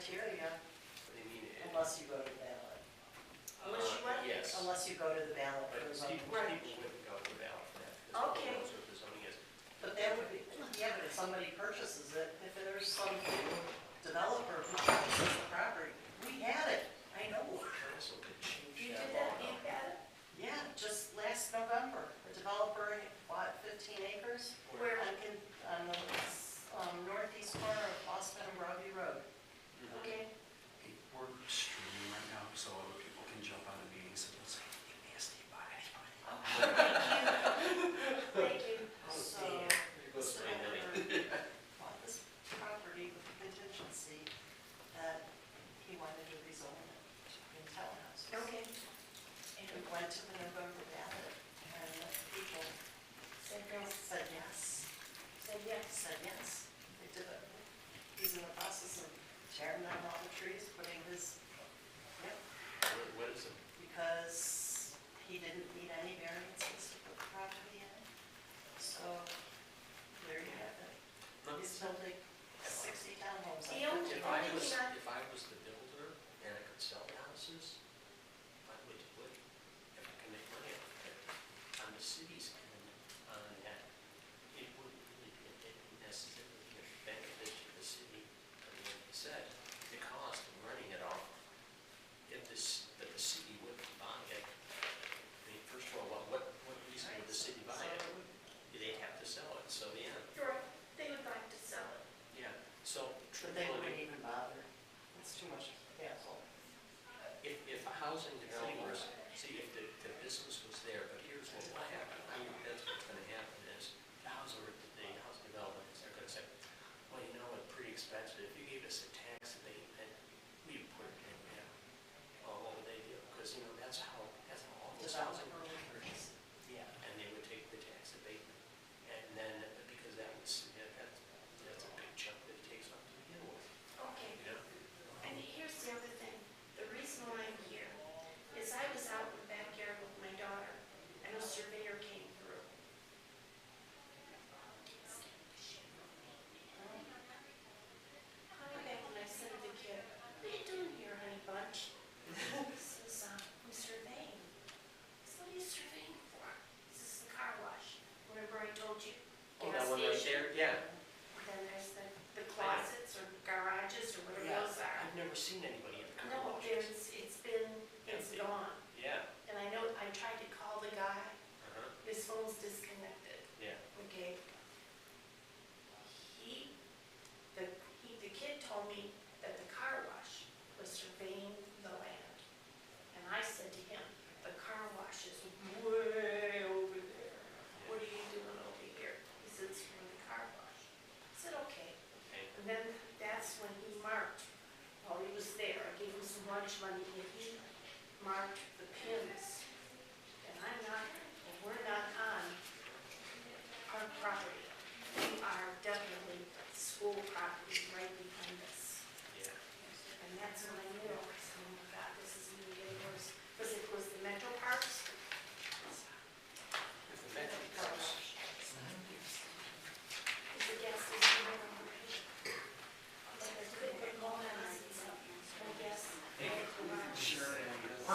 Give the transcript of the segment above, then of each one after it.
criteria What do you mean? unless you go to the ballot. Yes. Unless you go to the ballot for But zoning. people wouldn't go to the ballot for that, because Okay. people knows what the zoning is. But that would be, yeah, but if somebody purchases it, if there's some developer who purchases the property, we had it, I know. Council could change You that did law. that, you had it? Yeah, just last November, a developer bought 15 acres Where? on the northeast corner of Boston and Broadview Road. Mhm. Okay. Hey, we're streaming right now, so other people can jump on the meeting, so let's say, give me a stay by. Thank you. Oh, So, damn. There goes this my money. developer bought this property with the contingency that he wanted to rezone it in townhouses. Okay. And we went to the November ballot, and the people Said no. said yes, Said yes. said yes. They did it. He's in the process of tearing down all the trees, putting his, yep, What is it? because he didn't need any variances to put the property in. So, there you have it. No, He's building 60 townhomes. He owns If Oh, I maybe was, not. if I was the builder and I could sell the houses, I would do it. If I can make money off of it. On the city's end, on that, it wouldn't really be necessarily be a benefit to the city. I mean, like you said, the cost of running it off, that the city wouldn't buy it. I mean, first of all, what reason would the city buy it? They'd have to sell it, so yeah, Right. They would like to sell it. yeah. So But they wouldn't truthfully, even bother. It's too much hassle. if housing developers, see, if the business was there, but here's what will happen, I mean, that's what's gonna happen is, the housing developers, they're gonna say, well, you know, it's pretty expensive, if you gave us a tax abatement, we'd put it in there. Well, what would they do? Because, you know, that's how all this housing Developer works. would purchase it. Yeah. And they would take the tax abatement, and then, because that's a big chunk that it takes off to begin with, Okay. you know? And here's the other thing. The reason why I'm here is I was out in the backyard with my daughter and a surveyor came through. Hi, back when I said to the kid, what are you doing here, honey bunch? He says, I'm surveying. I said, what are you surveying for? He says, the car wash. Remember I told you? Oh, gas that one right station? there? Yeah. Then there's the closets or garages or whatever Yeah. those are. I've never seen anybody in the car No, washes. it's gone. Yeah. And I know, I tried to call the guy, Uh-huh. his phone's disconnected, Yeah. okay? The kid told me that the car wash was surveying the land. And I said to him, the car wash is way over there. What are you doing over here? He said, it's for the car wash. I said, okay. Okay. And then that's when he marked, while he was there, I gave him some lunch money, and he marked the pins. And we're not on our property. We are definitely school property right behind us. Yeah. And that's when I knew, I said, oh my God, this is even getting worse. Because it was the Metro Parks. If the Metro Parks, It's the gas station. But there's a big hole in it, I guess. Sure. I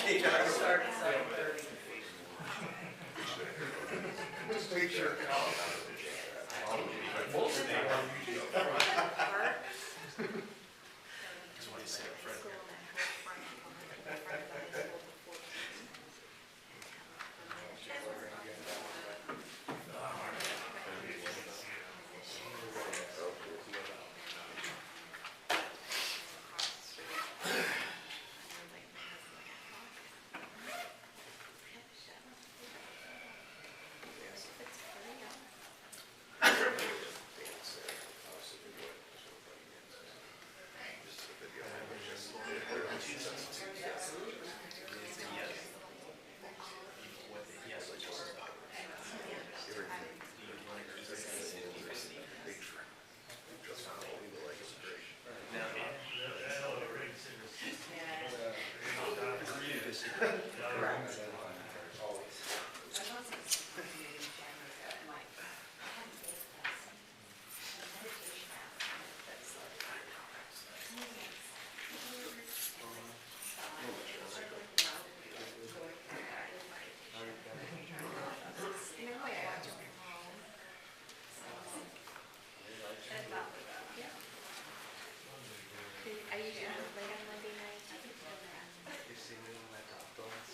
I start at 7:30. Just make sure. That's what he said, Fred. Are you doing it late on Monday night? You see me when I talk to us?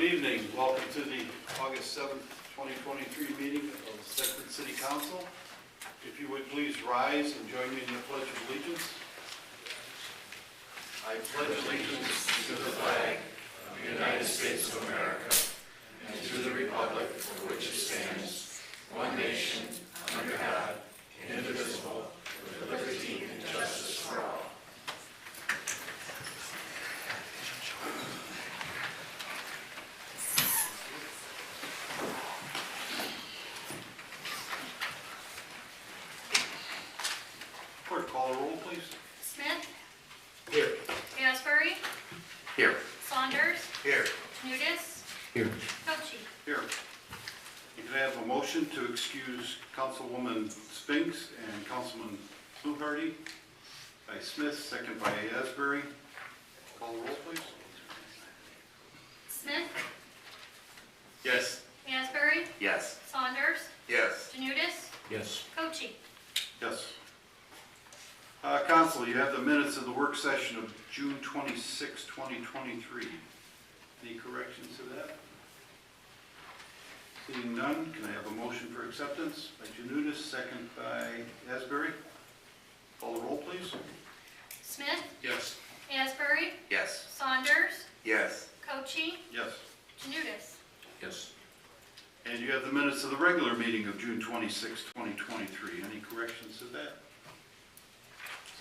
Good evening. Welcome to the August 7th, 2023 meeting of the Bedford City Council. If you would please rise and join me in the Pledge of Allegiance. I pledge allegiance to the flag of the United States of America and to the republic for which it stands, one nation, under God, indivisible, with liberty and justice for all. Clerk, call the roll, please. Smith? Here. Asbury? Here. Saunders? Here. Janutus? Here. Cochee? Here. You can have a motion to excuse Councilwoman Spinks and Councilman Fluharty by Smith, second by Asbury. Call the roll, please. Smith? Yes. Asbury? Yes. Saunders? Yes. Janutus? Yes. Cochee? Yes. Council, you have the minutes of the work session of June 26, 2023. Any corrections to that? Seeing none, can I have a motion for acceptance by Janutus, second by Asbury? Call the roll, please. Smith? Yes. Asbury? Yes. Saunders? Yes. Cochee? Yes. Janutus? Yes. And you have the minutes of the regular meeting of June 26, 2023. Any corrections to that?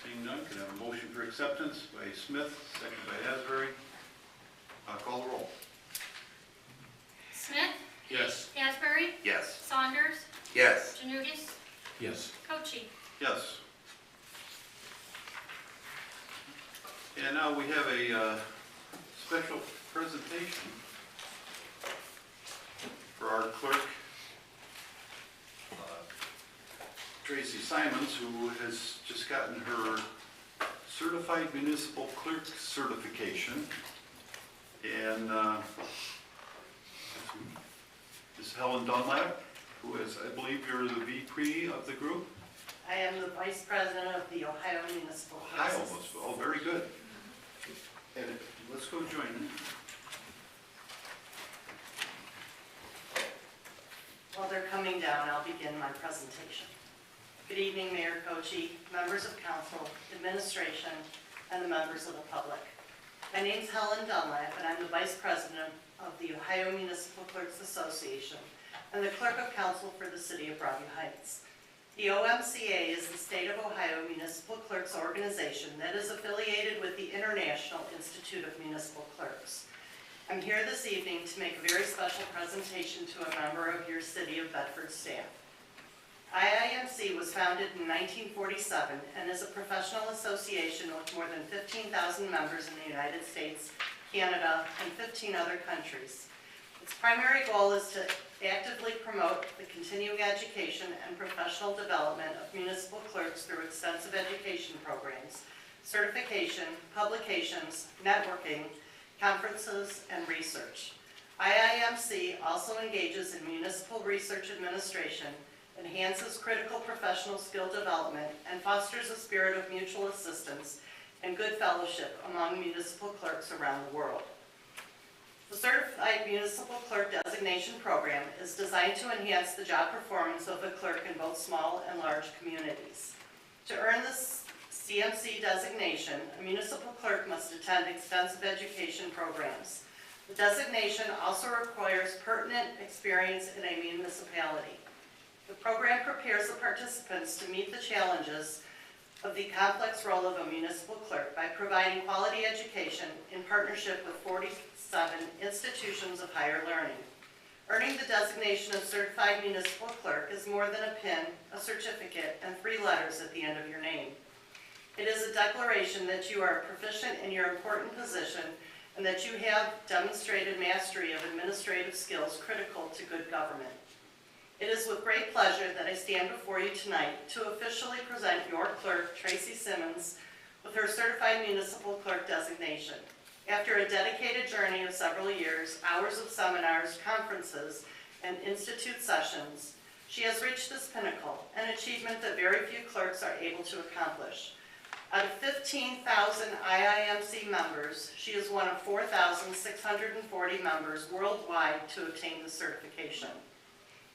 Seeing none, can I have a motion for acceptance by Smith, second by Asbury? Call the roll. Smith? Yes. Asbury? Yes. Saunders? Yes. Janutus? Yes. Cochee? Yes. And now we have a special presentation for our clerk, Tracy Simons, who has just gotten her Certified Municipal Clerk certification. And this is Helen Dunlap, who is, I believe you're the VP of the group? I am the vice president of the Ohio Municipal Ohio, Clerks. oh, very good. And let's go join them. While they're coming down, I'll begin my presentation. Good evening, Mayor Cochee, members of council, administration, and the members of the public. My name is Helen Dunlap, and I'm the vice president of the Ohio Municipal Clerks Association and the clerk of council for the city of Broadview Heights. The OMCA is the state of Ohio Municipal Clerks organization that is affiliated with the International Institute of Municipal Clerks. I'm here this evening to make a very special presentation to a member of your City of Bedford staff. IIMC was founded in 1947 and is a professional association with more than 15,000 members in the United States, Canada, and 15 other countries. Its primary goal is to actively promote the continuing education and professional development of municipal clerks through extensive education programs, certification, publications, networking, conferences, and research. IIMC also engages in municipal research administration, enhances critical professional skill development, and fosters a spirit of mutual assistance and good fellowship among municipal clerks around the world. The Certified Municipal Clerk Designation Program is designed to enhance the job performance of a clerk in both small and large communities. To earn this CMC designation, a municipal clerk must attend extensive education programs. The designation also requires pertinent experience in a municipality. The program prepares the participants to meet the challenges of the complex role of a municipal clerk by providing quality education in partnership with 47 institutions of higher learning. Earning the designation of Certified Municipal Clerk is more than a pin, a certificate, and 3 letters at the end of your name. It is a declaration that you are proficient in your important position and that you have demonstrated mastery of administrative skills critical to good government. It is with great pleasure that I stand before you tonight to officially present your clerk, Tracy Simmons, with her Certified Municipal Clerk designation. After a dedicated journey of several years, hours of seminars, conferences, and institute sessions, she has reached this pinnacle, an achievement that very few clerks are able to accomplish. Out of 15,000 IIMC members, she is one of 4,640 members worldwide to obtain the certification.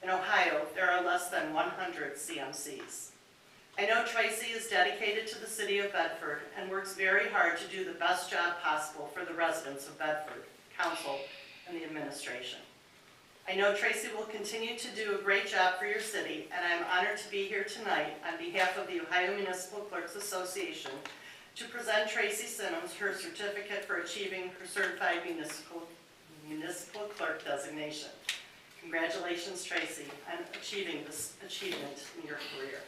In Ohio, there are less than 100 CMCs. I know Tracy is dedicated to the city of Bedford and works very hard to do the best job possible for the residents of Bedford, council, and the administration. I know Tracy will continue to do a great job for your city, and I'm honored to be here tonight on behalf of the Ohio Municipal Clerks Association to present Tracy Simmons her certificate for achieving her certified municipal clerk designation. Congratulations, Tracy, on achieving this achievement in your career.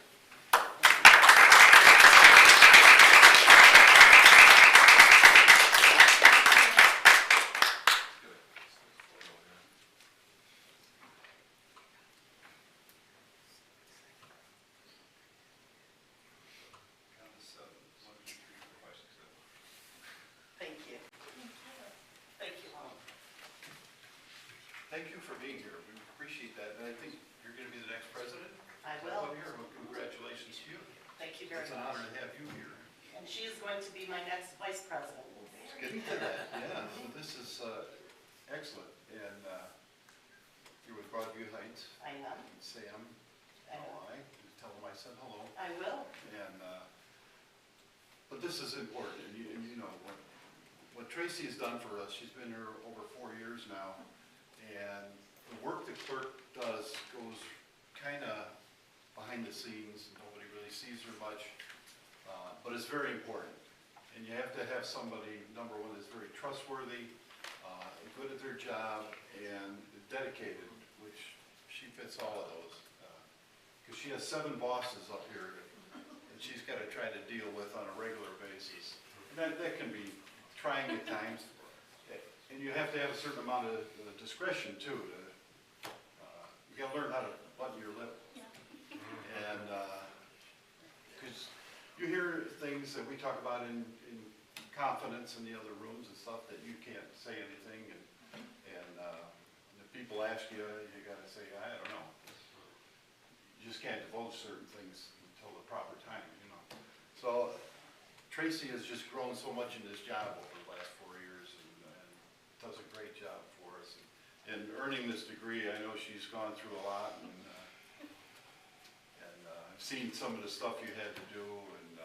Thank you. Thank you all. Thank you for being here. We appreciate that. And I think you're going to be the next president? I will. Here. Well, congratulations to you. Thank you very It's an much. honor to have you here. And she is going to be my next vice president. It's getting to that. Yeah, so this is excellent. And you're with Broadview Heights. I am. And Sam, I know. hi. Tell them I said hello. I will. And but this is important. And you know what Tracy has done for us. She's been here over 4 years now. And the work the clerk does goes kind of behind the scenes. Nobody really sees her much, but it's very important. And you have to have somebody, number one, that's very trustworthy, good at their job, and dedicated, which she fits all of those. Because she has 7 bosses up here that she's got to try to deal with on a regular basis. And that can be trying at times. And you have to have a certain amount of discretion too. You got to learn how to button your lip. Yeah. And because you hear things that we talk about in confidence in the other rooms and stuff that you can't say anything. And if people ask you, you got to say, I don't know. You just can't divulge certain things until the proper time, you know. So Tracy has just grown so much in this job over the last 4 years and does a great job for us. And earning this degree, I know she's gone through a lot, and I've seen some of the stuff you had to do, and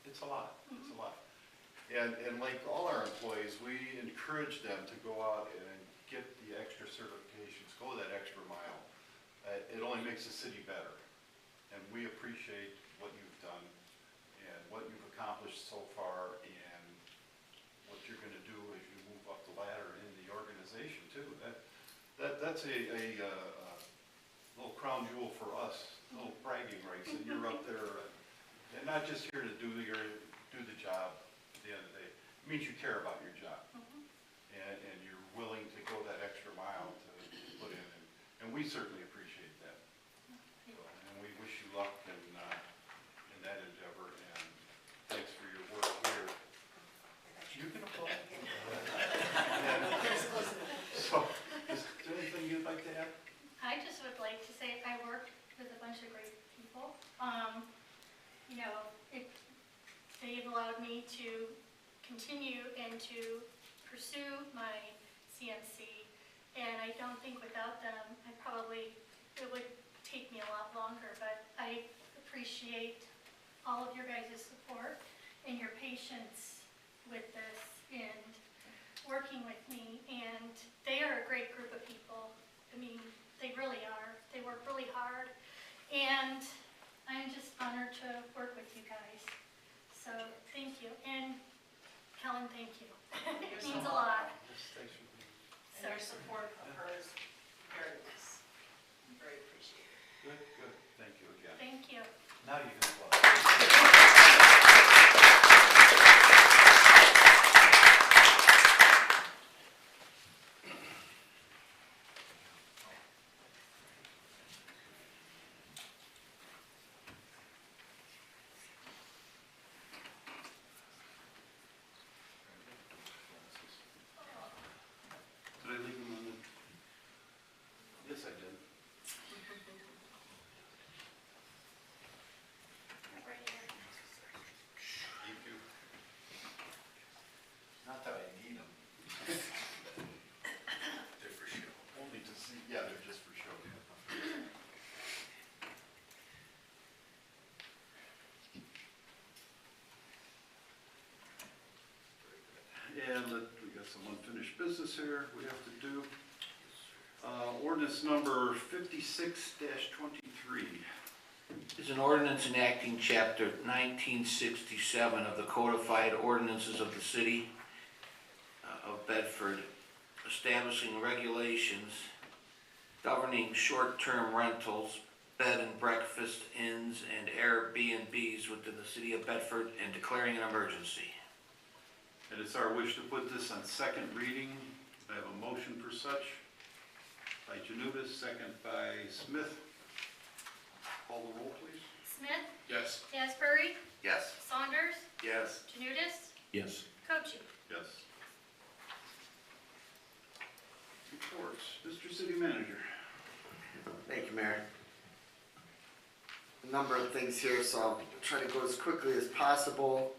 it's a lot. It's a lot. And like all our employees, we encourage them to go out and get the extra certifications, go that extra mile. It only makes the city better, and we appreciate what you've done and what you've accomplished so far, and what you're going to do as you move up the ladder in the organization too. That's a little crown jewel for us, a little bragging rights, and you're up there, and not just here to do the job at the end of the day. It means you care about your job, and you're willing to go that extra mile to put in, and we certainly appreciate that. So, and we wish you luck in that endeavor, and thanks for your work here. You can applaud. So, is there anything you'd like to add? I just would like to say I worked with a bunch of great people. You know, they've allowed me to continue and to pursue my CMC, and I don't think without them, it would take me a lot longer, but I appreciate all of your guys' support and your patience with this and working with me, and they are a great group of people. I mean, they really are. They work really hard, and I'm just honored to work with you guys. So thank you, and Helen, thank you. It means a lot. And your support of her is very nice. Very appreciated. Good. Thank you again. Thank you. Now you can applaud. Did I leave them on the? some unfinished business here we have to do. Ordinance number 56-23. Is an ordinance enacting Chapter 1967 of the Codified Ordinances of the City of Bedford, establishing regulations governing short-term rentals, bed and breakfast inns, and Airbnbs within the City of Bedford, and declaring an emergency. And it's our wish to put this on second reading. I have a motion for such by Janutus, second by Smith. Call the roll, please. Smith, Yes. Asbury, Yes. Saunders, Yes. Janutus, Yes. Cochee. Yes. Reports. Mr. City Manager. Thank you, Mayor. A number of things here, so I'll try to go as quickly as possible.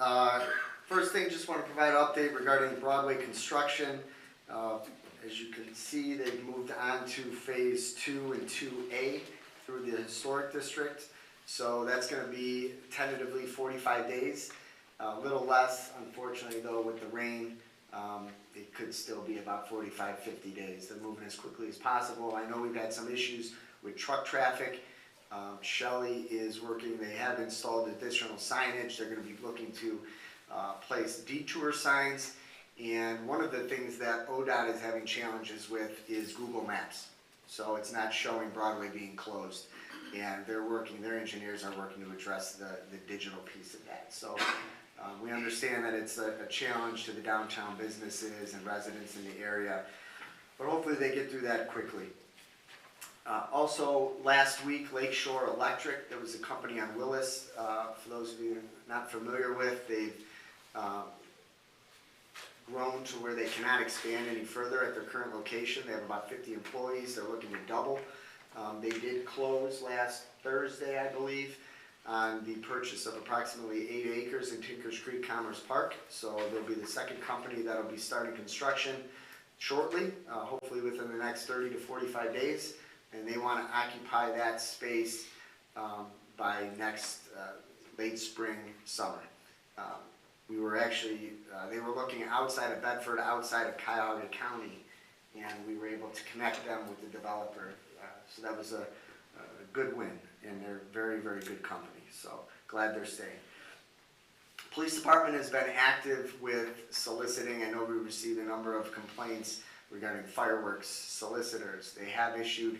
First thing, just want to provide an update regarding Broadway construction. As you can see, they've moved on to phase 2 and 2A through the historic district. So that's going to be tentatively 45 days. A little less, unfortunately, though, with the rain. It could still be about 45, 50 days. They're moving as quickly as possible. I know we've had some issues with truck traffic. Shelley is working, they have installed additional signage. They're going to be looking to place detour signs. And one of the things that ODOT is having challenges with is Google Maps. So it's not showing Broadway being closed. And they're working, their engineers are working to address the digital piece of that. So we understand that it's a challenge to the downtown businesses and residents in the area, but hopefully they get through that quickly. Also, last week, Lakeshore Electric, there was a company on Willis. For those of you not familiar with, they've grown to where they cannot expand any further at their current location. They have about 50 employees. They're looking to double. They did close last Thursday, I believe, on the purchase of approximately 8 acres in Tinkers Creek Commerce Park. So they'll be the second company that'll be starting construction shortly, hopefully within the next 30 to 45 days. And they want to occupy that space by next late spring, summer. We were actually, they were looking outside of Bedford, outside of Cuyahoga County, and we were able to connect them with the developer. So that was a good win, and they're very, very good company. So glad they're staying. Police department has been active with soliciting. I know we received a number of complaints regarding fireworks solicitors. They have issued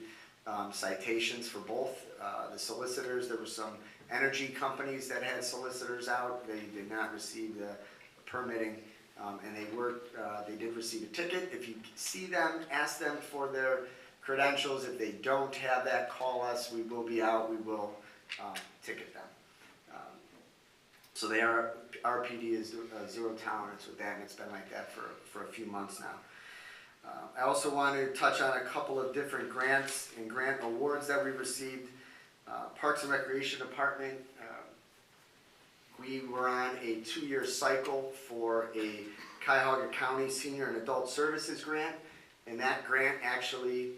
citations for both the solicitors. There were some energy companies that had solicitors out. They did not receive the permitting, and they did receive a ticket. If you see them, ask them for their credentials. If they don't have that, call us. We will be out. We will ticket them. So they are, RPD is zero tolerance with that, and it's been like that for a few months now. I also want to touch on a couple of different grants and grant awards that we received. Parks and Recreation Department, we were on a 2-year cycle for a Cuyahoga County Senior and Adult Services grant, and that grant actually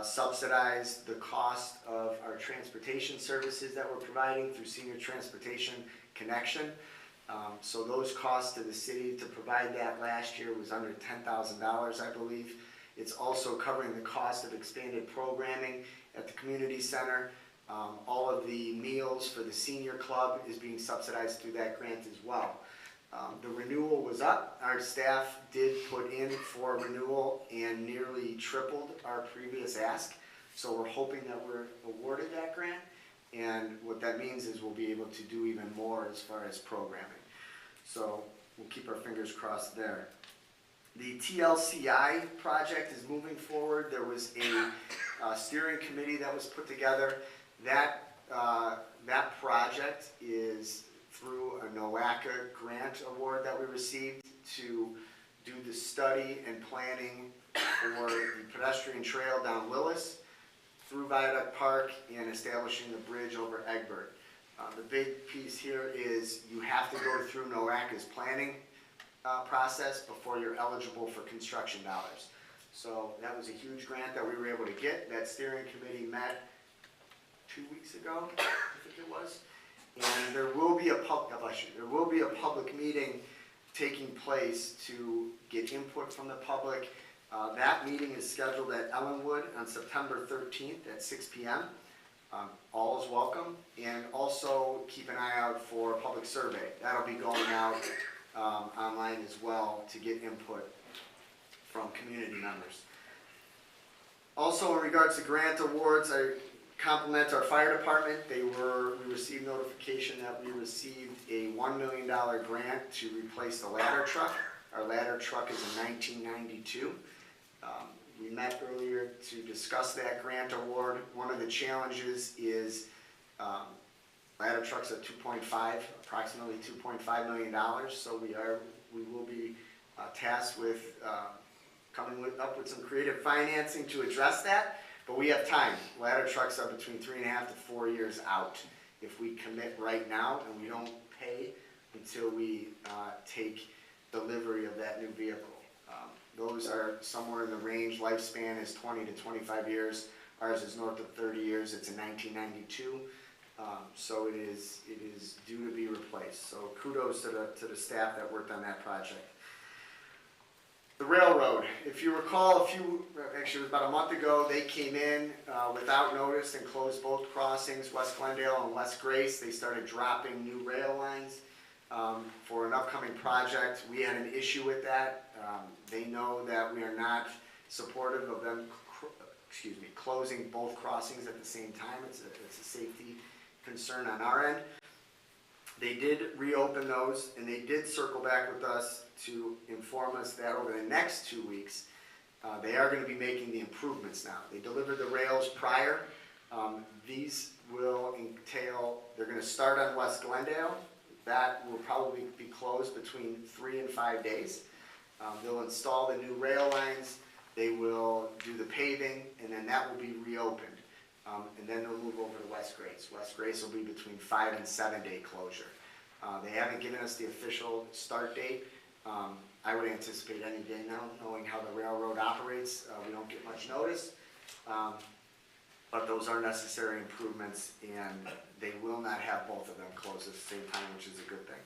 subsidized the cost of our transportation services that we're providing through Senior Transportation Connection. So those costs to the city to provide that last year was under $10,000, I believe. It's also covering the cost of expanded programming at the community center. All of the meals for the senior club is being subsidized through that grant as well. The renewal was up. Our staff did put in for renewal and nearly tripled our previous ask. So we're hoping that we're awarded that grant. And what that means is we'll be able to do even more as far as programming. So we'll keep our fingers crossed there. The TLCI project is moving forward. There was a steering committee that was put together. That project is through a NOACA grant award that we received to do the study and planning for the pedestrian trail down Willis through Viaduct Park and establishing the bridge over Egbert. The big piece here is you have to go through NOACA's planning process before you're eligible for construction dollars. So that was a huge grant that we were able to get. That steering committee met 2 weeks ago, I think it was. And there will be a public meeting taking place to get input from the public. That meeting is scheduled at Ellenwood on September 13th at 6 p.m. All is welcome, and also keep an eye out for a public survey. That'll be going out online as well to get input from community members. Also, in regards to grant awards, I compliment our fire department. We received notification that we received a $1 million grant to replace the ladder truck. Our ladder truck is a 1992. We met earlier to discuss that grant award. One of the challenges is ladder trucks at approximately $2.5 million. So we will be tasked with coming up with some creative financing to address that. But we have time. Ladder trucks are between 3.5 to 4 years out. If we commit right now and we don't pay until we take delivery of that new vehicle. Those are somewhere in the range. Lifespan is 20 to 25 years. Ours is north of 30 years. It's a 1992. So it is due to be replaced. So kudos to the staff that worked on that project. The railroad, if you recall, actually it was about a month ago, they came in without notice and closed both crossings, West Glendale and West Grace. They started dropping new rail lines for an upcoming project. We had an issue with that. They know that we are not supportive of them closing both crossings at the same time. It's a safety concern on our end. They did reopen those, and they did circle back with us to inform us that over the next 2 weeks, they are going to be making the improvements now. They delivered the rails prior. These will entail, they're going to start on West Glendale. That will probably be closed between 3 and 5 days. They'll install the new rail lines. They will do the paving, and then that will be reopened. And then they'll move over to West Grace. West Grace will be between 5 and 7 day closure. They haven't given us the official start date. I would anticipate any day now, knowing how the railroad operates. We don't get much notice. But those are necessary improvements, and they will not have both of them closed at the same time, which is a good thing.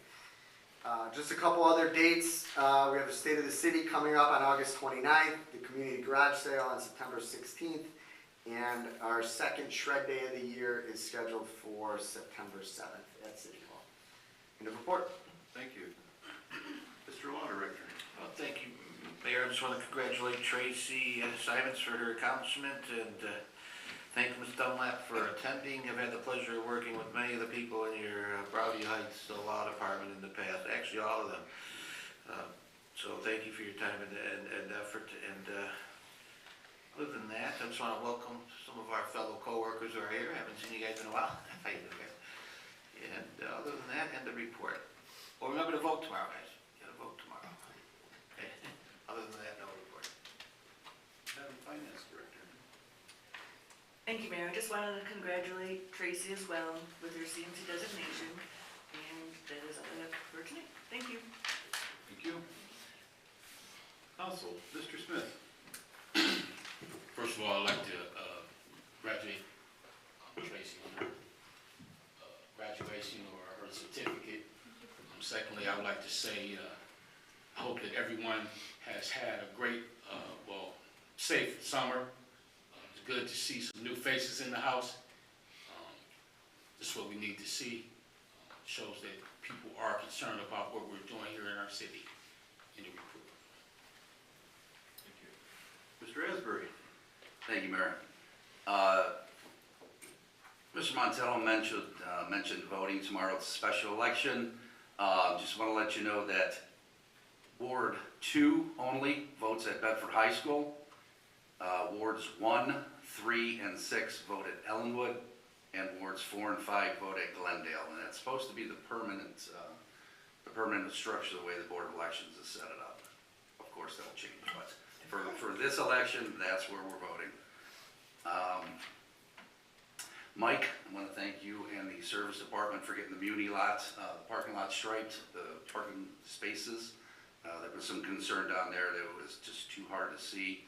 Just a couple other dates. We have the State of the City coming up on August 29th, the Community Garage Sale on September 16th, and our second Shred Day of the year is scheduled for September 7th at City Hall. End of report. Thank you. Mr. Law Director. Well, thank you, Mayor. I just want to congratulate Tracy Simons for her accomplishment, and thank Ms. Dunlap for attending. I've had the pleasure of working with many of the people in your Browdy Heights Law Department in the past, actually all of them. So thank you for your time and effort. And other than that, I just want to welcome some of our fellow co-workers who are here. I haven't seen you guys in a while. How you doing, guys? And other than that, end the report. Well, remember to vote tomorrow, guys. You gotta vote tomorrow. Okay. Other than that, no report. Madam Finance Director. Thank you, Mayor. I just wanted to congratulate Tracy as well with her CMC designation, and that is all I have for tonight. Thank you. Thank you. Council, Mr. Smith. First of all, I'd like to congratulate Tracy on her graduation or her certificate. Secondly, I would like to say I hope that everyone has had a great, safe summer. It's good to see some new faces in the house. This is what we need to see. Shows that people are concerned about what we're doing here in our city. In the report. Thank you. Mr. Asbury. Thank you, Mayor. Mr. Montello mentioned voting tomorrow. It's a special election. Just want to let you know that Ward 2 only votes at Bedford High School. Wards 1, 3, and 6 vote at Ellenwood, and Wards 4 and 5 vote at Glendale. And that's supposed to be the permanent structure, the way the Board of Elections has set it up. Of course, that'll change, but for this election, that's where we're voting. Mike, I want to thank you and the Service Department for getting the Muni lots, the parking lot striped, the parking spaces. There was some concern down there that it was just too hard to see.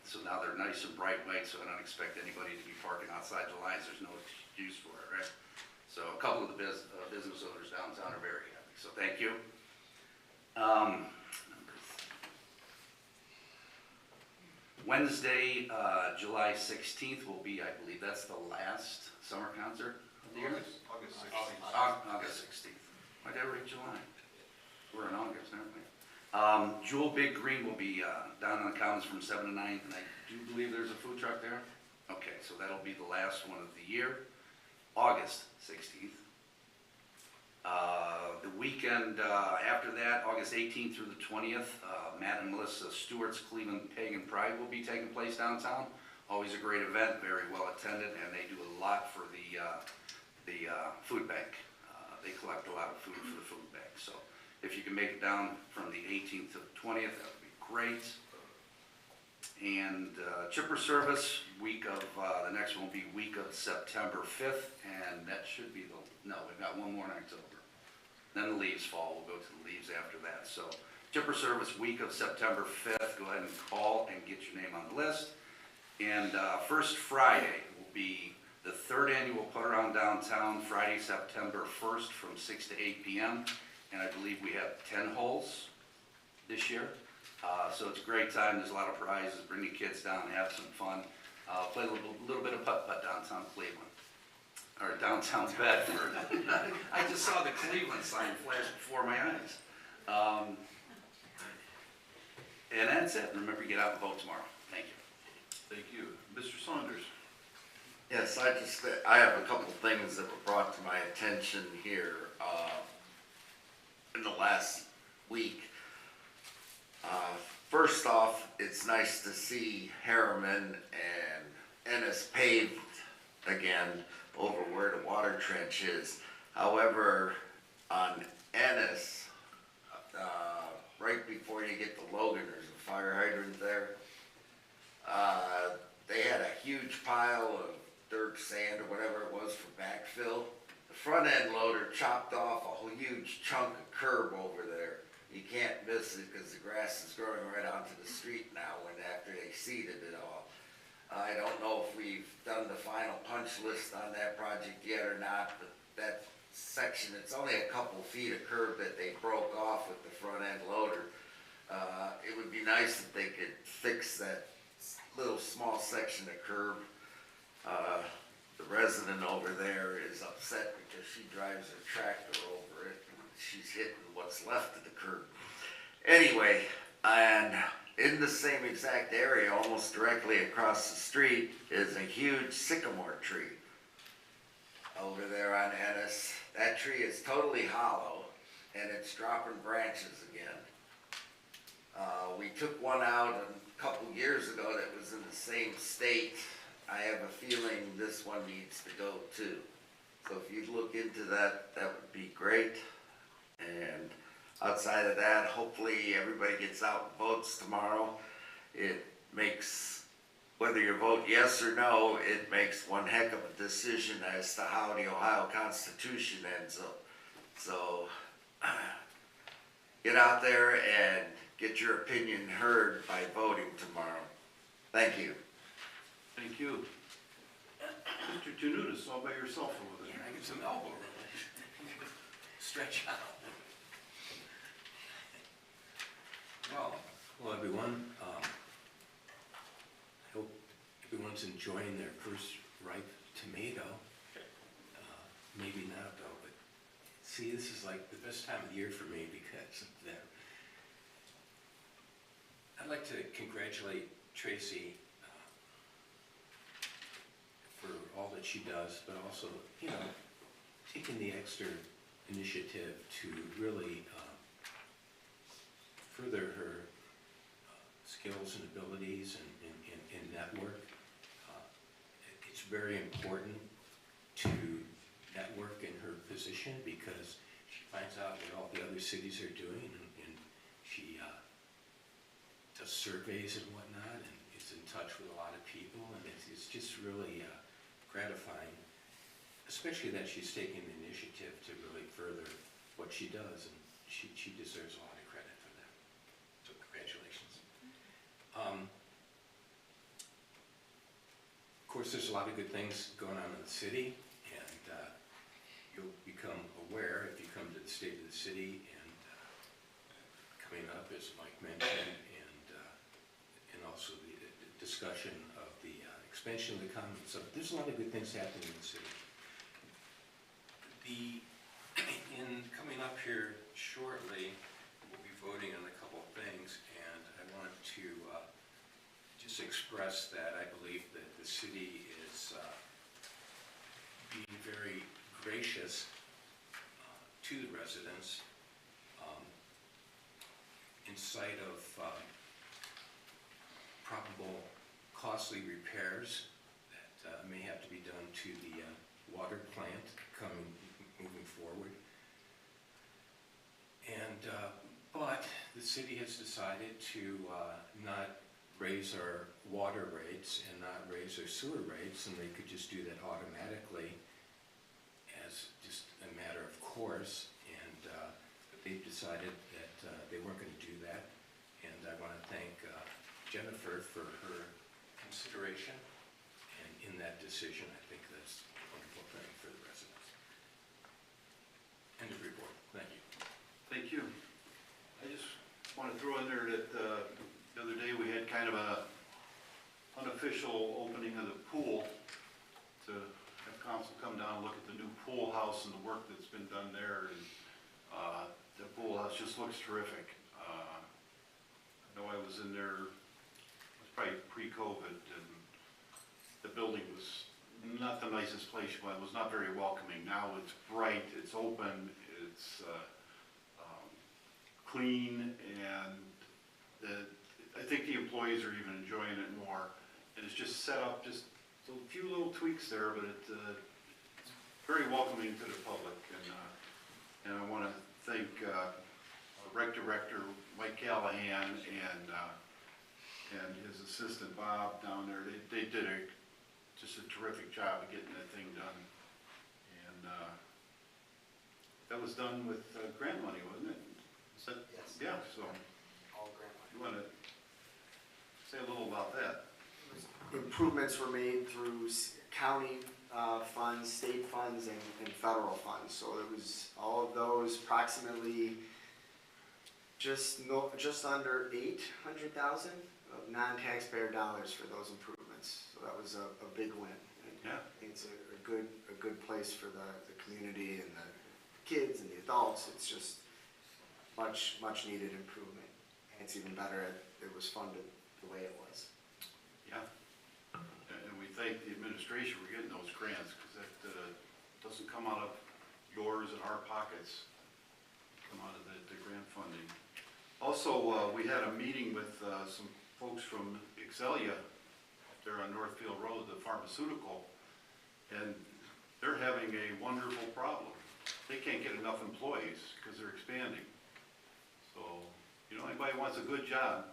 So now they're nice and bright white, so I don't expect anybody to be parking outside the lines. There's no excuse for it, right? So a couple of the business owners downtown are very happy, so thank you. Wednesday, July 16th will be, I believe, that's the last summer concert of the year? August 16th. August 16th. Why did I write July? We're in August, aren't we? Jewel Big Green will be down on the commons from 7 to 9, and I do believe there's a food truck there. Okay, so that'll be the last one of the year, August 16th. The weekend after that, August 18th through the 20th, Matt and Melissa Stewart's Cleveland Pagan Pride will be taking place downtown. Always a great event, very well attended, and they do a lot for the food bank. They collect a lot of food for the food bank. So if you can make it down from the 18th to the 20th, that would be great. And chipper service, week of, the next one will be week of September 5th, and that should be no, we've got one more in October. Then the leaves fall, we'll go to the leaves after that. So chipper service, week of September 5th, go ahead and call and get your name on the list. And first Friday will be the third annual Put Around Downtown, Friday, September 1st from 6 to 8 p.m. And I believe we have 10 holes this year. So it's a great time, there's a lot of prizes, bring your kids down, have some fun. Play a little bit of putt-putt downtown Cleveland, or downtown Bedford. I just saw the Cleveland sign flash before my eyes. And that's it, remember, get out and vote tomorrow. Thank you. Thank you. Mr. Saunders? Yes, I have a couple things that were brought to my attention here in the last week. First off, it's nice to see Harriman and Ennis paved again over where the water trench is. However, on Ennis, right before you get to Logan, there's a fire hydrant there. They had a huge pile of dirt, sand, or whatever it was for backfill. The front end loader chopped off a whole huge chunk of curb over there. You can't miss it because the grass is growing right onto the street now after they seeded it all. I don't know if we've done the final punch list on that project yet or not, but that section, it's only a couple feet of curb that they broke off with the front end loader. It would be nice if they could fix that little small section of curb. The resident over there is upset because she drives her tractor over it and she's hitting what's left of the curb. Anyway, and in the same exact area, almost directly across the street, is a huge sycamore tree over there on Ennis. That tree is totally hollow and it's dropping branches again. We took one out a couple years ago that was in the same state. I have a feeling this one needs to go too. So if you'd look into that, that would be great. And outside of that, hopefully everybody gets out and votes tomorrow. It makes, whether you vote yes or no, it makes one heck of a decision as to how the Ohio Constitution ends up. So get out there and get your opinion heard by voting tomorrow. Thank you. Thank you. Mr. Janutus, all by yourself over there. Yeah, I get some elbow room. Stretch out. Well, hello everyone. I hope everyone's enjoying their first ripe tomato. Maybe not though, but see, this is like the best time of the year for me because of that. I'd like to congratulate Tracy for all that she does, but also, taking the extra initiative to really further her skills and abilities and network. It's very important to network in her position because she finds out what all the other cities are doing and she does surveys and whatnot and is in touch with a lot of people and it's just really gratifying, especially that she's taking the initiative to really further what she does, and she deserves a lot of credit for that. So congratulations. Of course, there's a lot of good things going on in the city, and you'll become aware if you come to the State of the City and as Mike mentioned, and also the discussion of the expansion of the commons. So there's a lot of good things happening in the city. In coming up here shortly, we'll be voting on a couple of things, and I want to just express that I believe that the city is being very gracious to the residents in sight of probable costly repairs that may have to be done to the water plant moving forward. And but the city has decided to not raise our water rates and not raise our sewer rates, and they could just do that automatically as just a matter of course. And but they've decided that they weren't going to do that. And I want to thank Jennifer for her consideration. And in that decision, I think that's a wonderful thing for the residents. End of report. Thank you. Thank you. I just want to throw in there that the other day we had kind of a unofficial opening of the pool to have council come down and look at the new pool house and the work that's been done there. And the pool house just looks terrific. I know I was in there, it was probably pre-COVID, and the building was not the nicest place, but it was not very welcoming. Now it's bright, it's open, it's clean, and I think the employees are even enjoying it more. And it's just set up, just a few little tweaks there, but it's very welcoming to the public. And I want to thank Rec Director Mike Callahan and his assistant Bob down there. They did just a terrific job of getting that thing done. And that was done with grant money, wasn't it? Is that, Yes. Yeah, so All grant money. you want to say a little about that? Improvements were made through county funds, state funds, and federal funds. So it was all of those, approximately just under 800,000 of non-taxpayer dollars for those improvements. So that was a big win. And Yeah. it's a good place for the community and the kids and the adults. It's just much needed improvement. And it's even better it was funded the way it was. Yeah. And we thank the administration for getting those grants, because that doesn't come out of yours and our pockets, come out of the grant funding. Also, we had a meeting with some folks from Excelia up there on Northfield Road, the pharmaceutical, and they're having a wonderful problem. They can't get enough employees because they're expanding. So, anybody wants a good job,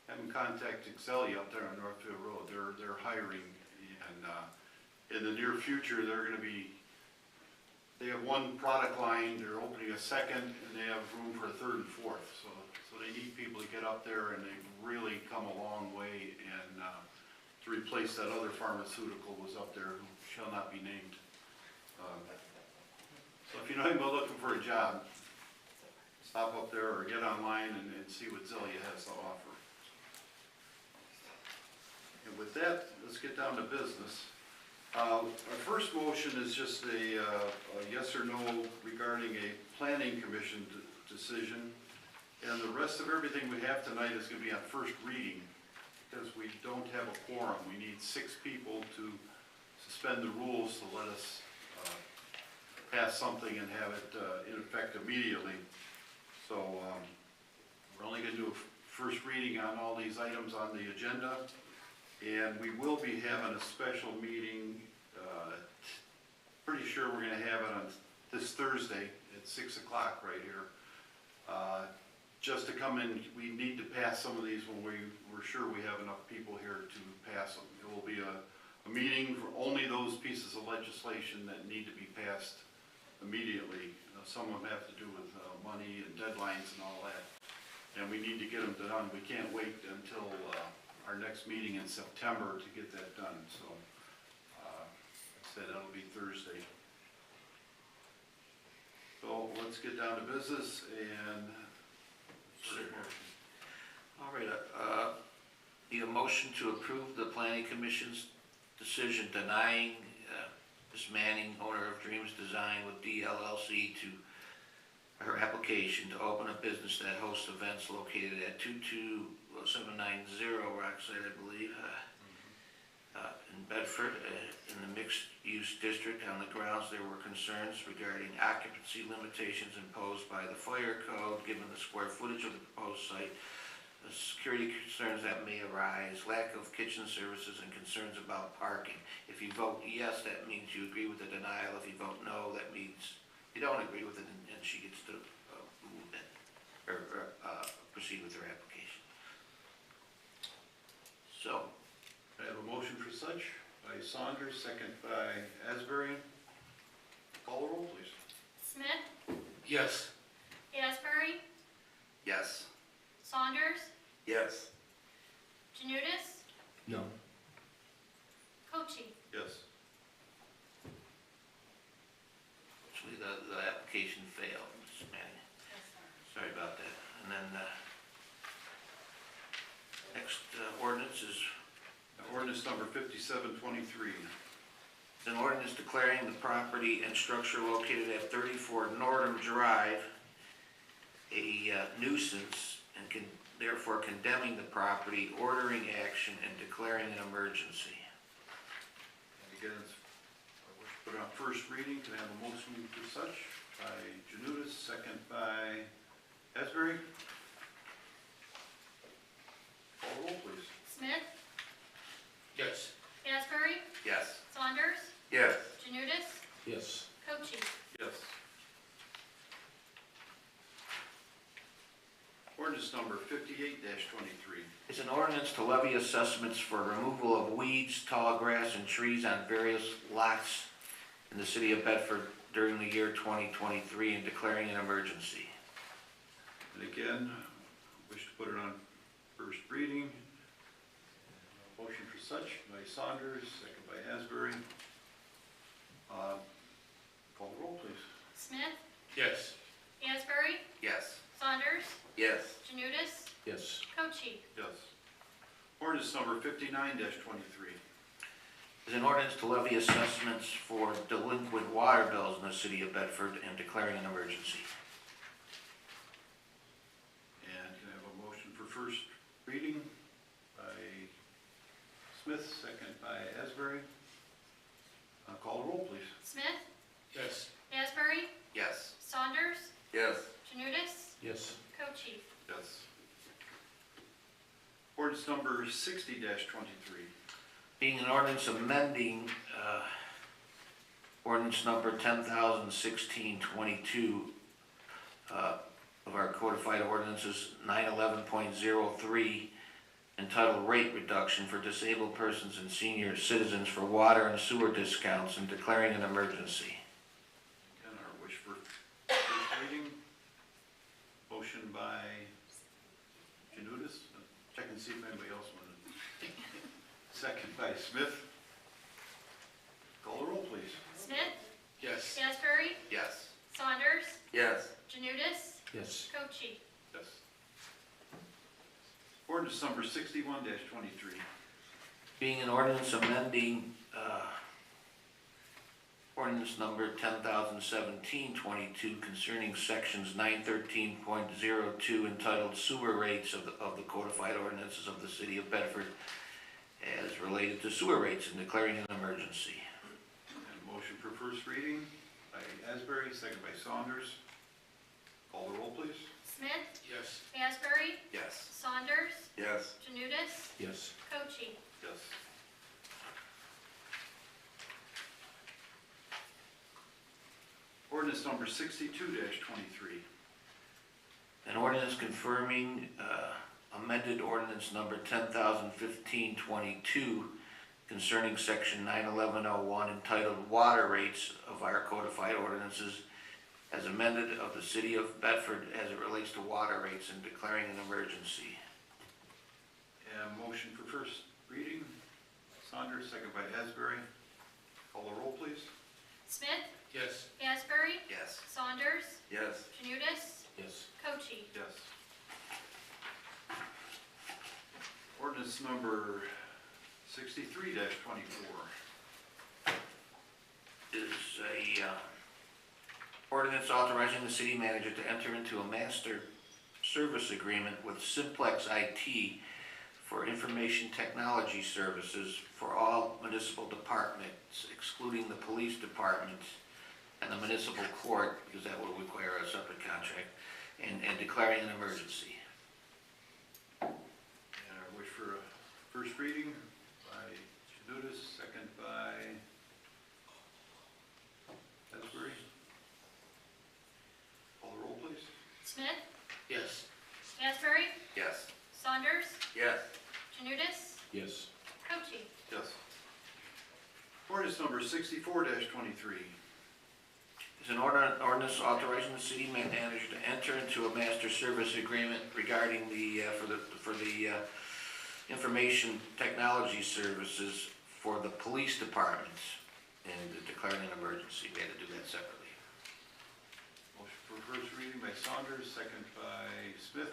have them contact Excelia up there on Northfield Road. They're hiring, and in the near future, they have one product line, they're opening a second, and they have room for a third and fourth. So they need people to get up there, and they've really come a long way, and to replace that other pharmaceutical was up there, who shall not be named. So if you know anybody looking for a job, stop up there or get online and see what Excelia has to offer. And with that, let's get down to business. Our first motion is just a yes or no regarding a planning commission decision. And the rest of everything we have tonight is going to be on first reading, because we don't have a quorum. We need 6 people to suspend the rules to let us pass something and have it in effect immediately. So we're only going to do a first reading on all these items on the agenda. And we will be having a special meeting, pretty sure we're going to have it on this Thursday at 6 o'clock right here. Just to come in, we need to pass some of these when we're sure we have enough people here to pass them. It will be a meeting for only those pieces of legislation that need to be passed immediately. Some of them have to do with money and deadlines and all that. And we need to get them done. We can't wait until our next meeting in September to get that done. So like I said, that'll be Thursday. So let's get down to business, and All right, need a motion to approve the planning commission's decision denying Ms. Manning, owner of Dreams Design with DLLC, to her application to open a business that hosts events located at 22790 Rockside, I believe, in Bedford, in the mixed-use district. On the grounds, there were concerns regarding occupancy limitations imposed by the fire code, given the square footage of the proposed site, the security concerns that may arise, lack of kitchen services, and concerns about parking. If you vote yes, that means you agree with the denial. If you vote no, that means you don't agree with it, and she gets to move in, or proceed with her application. So, I have a motion for such by Saunders, second by Asbury. Call the roll, please. Smith, Yes. Asbury, yes. Saunders, Yes. Janutus, No. Cochee. Yes. Actually, the application failed, Ms. Manning. Sorry about that. And then, next ordinance is Ordinance number 5723. an ordinance declaring the property and structure located at 34 Northern Drive a nuisance, and therefore condemning the property, ordering action, and declaring an emergency. And again, it's, put it on first reading. Can I have a motion for such by Janutus, second by Asbury? Call the roll, please. Smith, Yes. Asbury, Yes. Saunders, Yes. Janutus, Yes. Cochee. Yes. Ordinance number 58-23. It's an ordinance to levy assessments for removal of weeds, tall grass, and trees on various lots in the city of Bedford during the year 2023 and declaring an emergency. And again, wish to put it on first reading. Motion for such by Saunders, second by Asbury. Call the roll, please. Smith, Yes. Asbury, Yes. Saunders, Yes. Janutus, Yes. Cochee. Yes. Ordinance number 59-23. Is an ordinance to levy assessments for delinquent water bills in the city of Bedford and declaring an emergency. And can I have a motion for first reading by Smith, second by Asbury? Call the roll, please. Smith, Yes. Asbury, Yes. Saunders, Yes. Janutus, Yes. Cochee. Yes. Ordinance number 60-23. Being an ordinance amending ordinance number 10,016-22 of our codified ordinances 911.03, entitled Rate Reduction for Disabled Persons and Senior Citizens for Water and Sewer Discounts, and declaring an emergency. And our wish for first reading. Motion by Janutus. Check and see if anybody else wanted. Second by Smith. Call the roll, please. Smith, Yes. Asbury, Yes. Saunders, Yes. Janutus, Yes. Cochee. Yes. Ordinance number 61-23. Being an ordinance amending ordinance number 10,017-22 concerning sections 913.02 entitled Sewer Rates of the codified ordinances of the city of Bedford as related to sewer rates and declaring an emergency. And motion for first reading by Asbury, second by Saunders. Call the roll, please. Smith, Yes. Asbury, Yes. Saunders, Yes. Janutus, Yes. Cochee. Yes. Ordinance number 62-23. An ordinance confirming amended ordinance number 10,015-22 concerning section 91101 entitled Water Rates of our codified ordinances as amended of the city of Bedford as it relates to water rates and declaring an emergency. And motion for first reading, Saunders, second by Asbury. Call the roll, please. Smith, Yes. Asbury, Yes. Saunders, Yes. Janutus, Yes. Cochee. Yes. ordinance number 63-24. Is a ordinance authorizing the city manager to enter into a master service agreement with Simplex IT for information technology services for all municipal departments, excluding the police department and the municipal court, because that will require a separate contract, and declaring an emergency. And I wish for a first reading by Janutus, second by Asbury. Call the roll, please. Smith, Yes. Asbury, Yes. Saunders, Yes. Janutus, Yes. Cochee. Yes. Ordinance number 64-23. Is an ordinance authorizing the city manager to enter into a master service agreement regarding the, for the information technology services for the police departments and declaring an emergency. We had to do that separately. Motion for first reading by Saunders, second by Smith.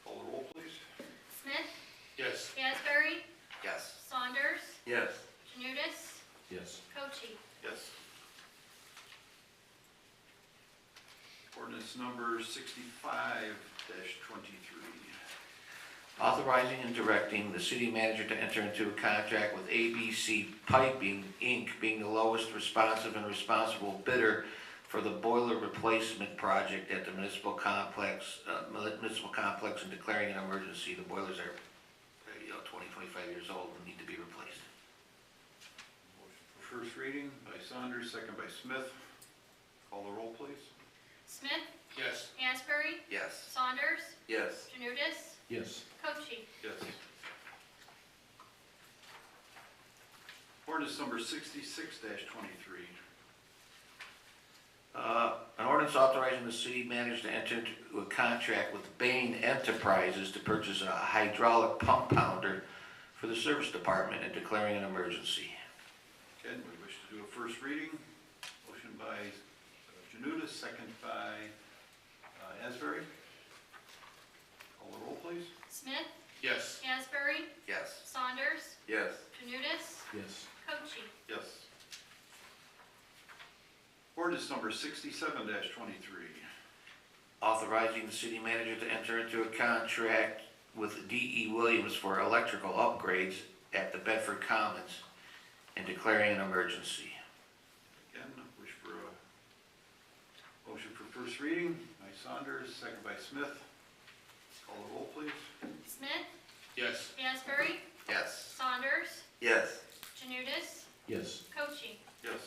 Call the roll, please. Smith, Yes. Asbury, Yes. Saunders, Yes. Janutus, Yes. Cochee. Yes. Ordinance number 65-23. Authorizing and directing the city manager to enter into a contract with ABC Piping, Inc., being the lowest responsive and responsible bidder for the boiler replacement project at the municipal complex and declaring an emergency. The boilers are, 20, 25 years old and need to be replaced. Motion for first reading by Saunders, second by Smith. Call the roll, please. Smith, Yes. Asbury, Yes. Saunders, Yes. Janutus, Yes. Cochee. Yes. Ordinance number 66-23. An ordinance authorizing the city manager to enter into a contract with Bain Enterprises to purchase a hydraulic pump pounder for the service department and declaring an emergency. Again, we wish to do a first reading. Motion by Janutus, second by Asbury. Call the roll, please. Smith, Yes. Asbury, Yes. Saunders, Yes. Janutus, Yes. Cochee. Yes. Ordinance number 67-23. Authorizing the city manager to enter into a contract with D.E. Williams for electrical upgrades at the Bedford Commons and declaring an emergency. Again, wish for a motion for first reading by Saunders, second by Smith. Call the roll, please. Smith, Yes. Asbury, Yes. Saunders, Yes. Janutus, Yes. Cochee. Yes.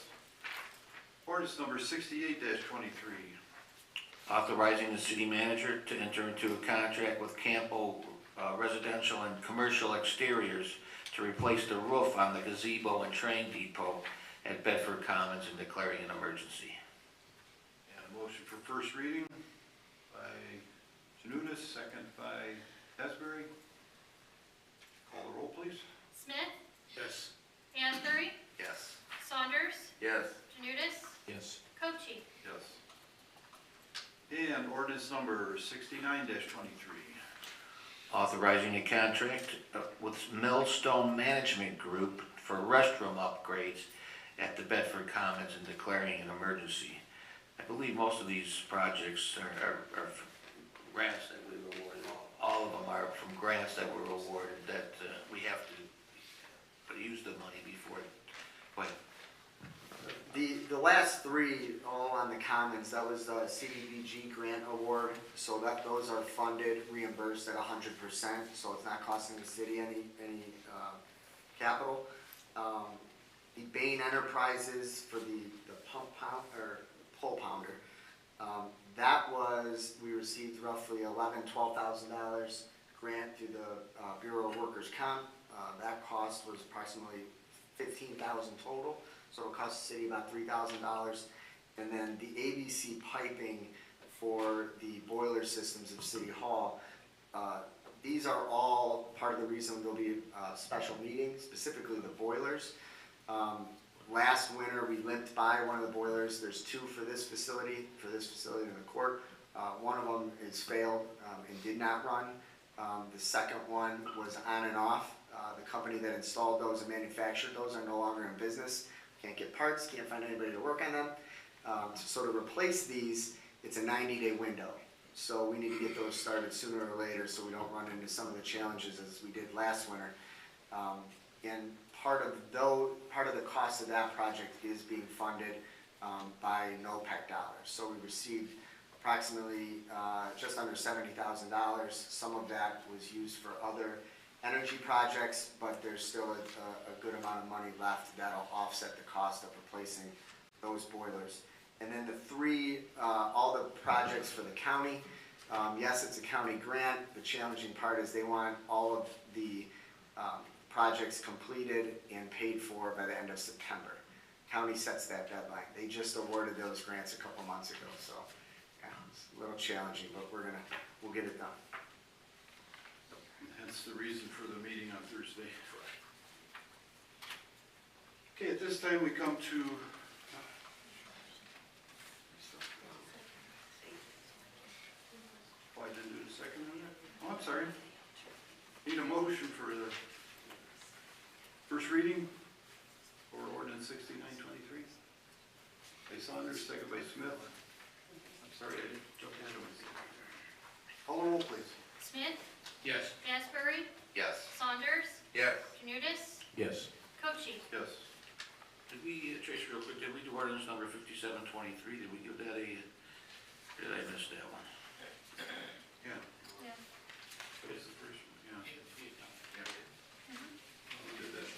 Ordinance number 68-23. Authorizing the city manager to enter into a contract with Campo Residential and Commercial Exteriors to replace the roof on the gazebo and train depot at Bedford Commons and declaring an emergency. And a motion for first reading by Janutus, second by Asbury. Call the roll, please. Smith, Yes. Asbury, Yes. Saunders, Yes. Janutus, Yes. Cochee. Yes. And ordinance number 69-23. Authorizing a contract with Millstone Management Group for restroom upgrades at the Bedford Commons and declaring an emergency. I believe most of these projects are grants that we were awarded. All of them are from grants that were awarded that we have to use the money before. Go ahead. The last three, all on the commons, that was the CDBG grant award, so that those are funded, reimbursed at 100%, so it's not costing the city any capital. The Bain Enterprises for the pump pound, or pole pounder, that was, we received roughly $12,000 grant through the Bureau of Workers' Comp. That cost was approximately $15,000 total. So it'll cost the city about $3,000. And then the ABC piping for the boiler systems of City Hall. These are all part of the reason there'll be special meetings, specifically the boilers. Last winter, we limped by one of the boilers. There's two for this facility in the court. One of them is failed and did not run. The second one was on and off. The company that installed those and manufactured those are no longer in business. Can't get parts, can't find anybody to work on them. So to replace these, it's a 90-day window. So we need to get those started sooner or later so we don't run into some of the challenges as we did last winter. And part of the cost of that project is being funded by NOPEC dollars. So we received approximately just under $70,000. Some of that was used for other energy projects, but there's still a good amount of money left that'll offset the cost of replacing those boilers. And then the three, all the projects for the county, yes, it's a county grant. The challenging part is they want all of the projects completed and paid for by the end of September. County sets that deadline. They just awarded those grants a couple months ago, so yeah, it's a little challenging, but we'll get it done. Hence the reason for the meeting on Thursday. Okay, at this time we come to I didn't do the second on that? Oh, I'm sorry. Need a motion for the first reading for ordinance 6923. By Saunders, second by Smith. I'm sorry, I didn't jump ahead of myself. Call the roll, please. Smith, Yes. Asbury, Yes. Saunders, Yes. Janutus, Yes. Cochee. Yes. Did we, Tracy, real quick, did we do ordinance number 5723? Did we give that a, did I miss that one? Yeah. Yeah. That was the first one, yeah. We did that.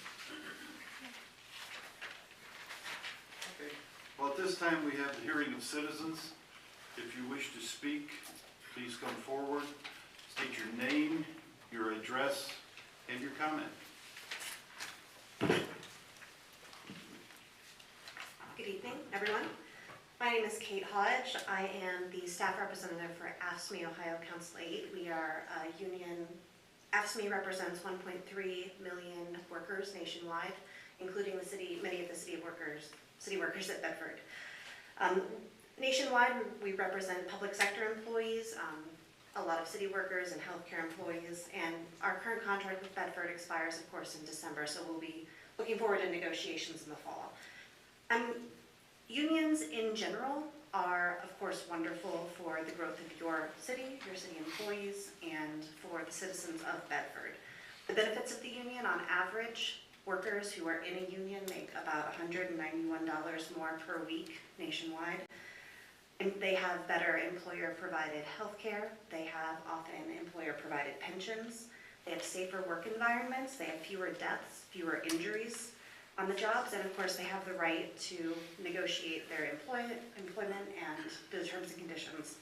Okay. Well, at this time, we have the hearing of citizens. If you wish to speak, please come forward. State your name, your address, and your comment. Good evening, everyone. My name is Kate Hodge. I am the staff representative for AFSCME Ohio Council 8. We are a union. AFSCME represents 1.3 million workers nationwide, including the city, many of the city workers at Bedford. Nationwide, we represent public sector employees, a lot of city workers and healthcare employees, and our current contract with Bedford expires, of course, in December, so we'll be looking forward to negotiations in the fall. Unions in general are, of course, wonderful for the growth of your city employees, and for the citizens of Bedford. The benefits of the union, on average, workers who are in a union make about $191 more per week nationwide. And they have better employer-provided health care. They have often employer-provided pensions. They have safer work environments. They have fewer deaths, fewer injuries on the jobs, and of course they have the right to negotiate their employment and the terms and conditions.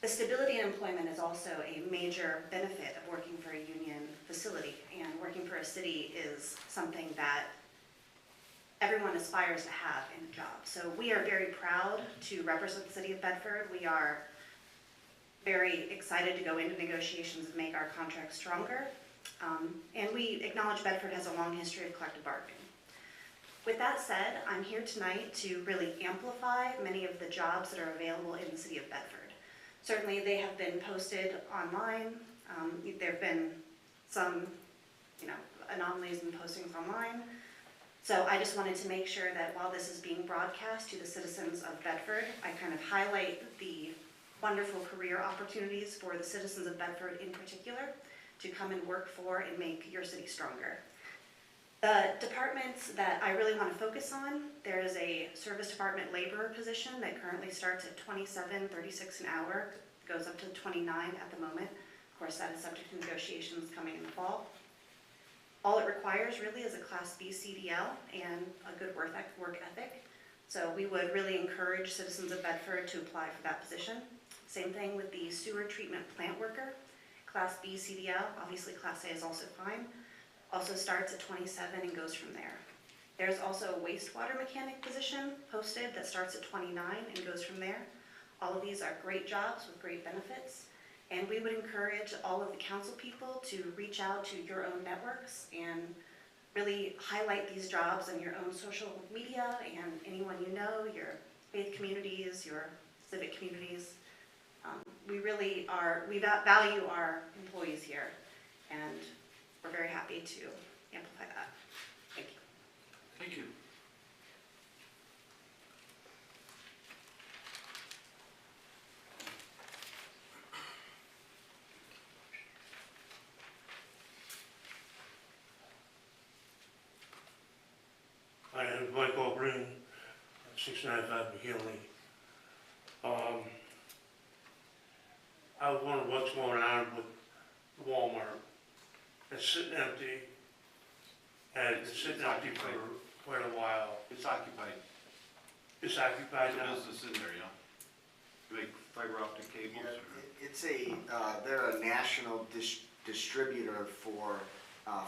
The stability in employment is also a major benefit of working for a union facility, and working for a city is something that everyone aspires to have in a job. So we are very proud to represent the city of Bedford. We are very excited to go into negotiations and make our contract stronger. And we acknowledge Bedford has a long history of collective bargaining. With that said, I'm here tonight to really amplify many of the jobs that are available in the city of Bedford. Certainly they have been posted online. There have been some, anomalies in postings online. So I just wanted to make sure that while this is being broadcast to the citizens of Bedford, I kind of highlight the wonderful career opportunities for the citizens of Bedford in particular to come and work for and make your city stronger. The departments that I really want to focus on, there is a service department laborer position that currently starts at $27.36 an hour, goes up to $29 at the moment. Of course, that is subject to negotiations coming in the fall. All it requires really is a Class B CDL and a good work ethic. So we would really encourage citizens of Bedford to apply for that position. Same thing with the sewer treatment plant worker. Class B CDL, obviously Class A is also fine. Also starts at 27 and goes from there. There's also a wastewater mechanic position posted that starts at 29 and goes from there. All of these are great jobs with great benefits. And we would encourage all of the council people to reach out to your own networks and really highlight these jobs on your own social media and anyone you know, your faith communities, your civic communities. we really are, we value our employees here, and we're very happy to amplify that. Thank you. Thank you. My name is Michael Green, 695 McKinley. I was wondering what's going on with Walmart. It's sitting empty, and it's sitting empty for quite a while. It's occupied. It's occupied There's now. a business in there, you make fiber optic cables or? It's they're a national distributor for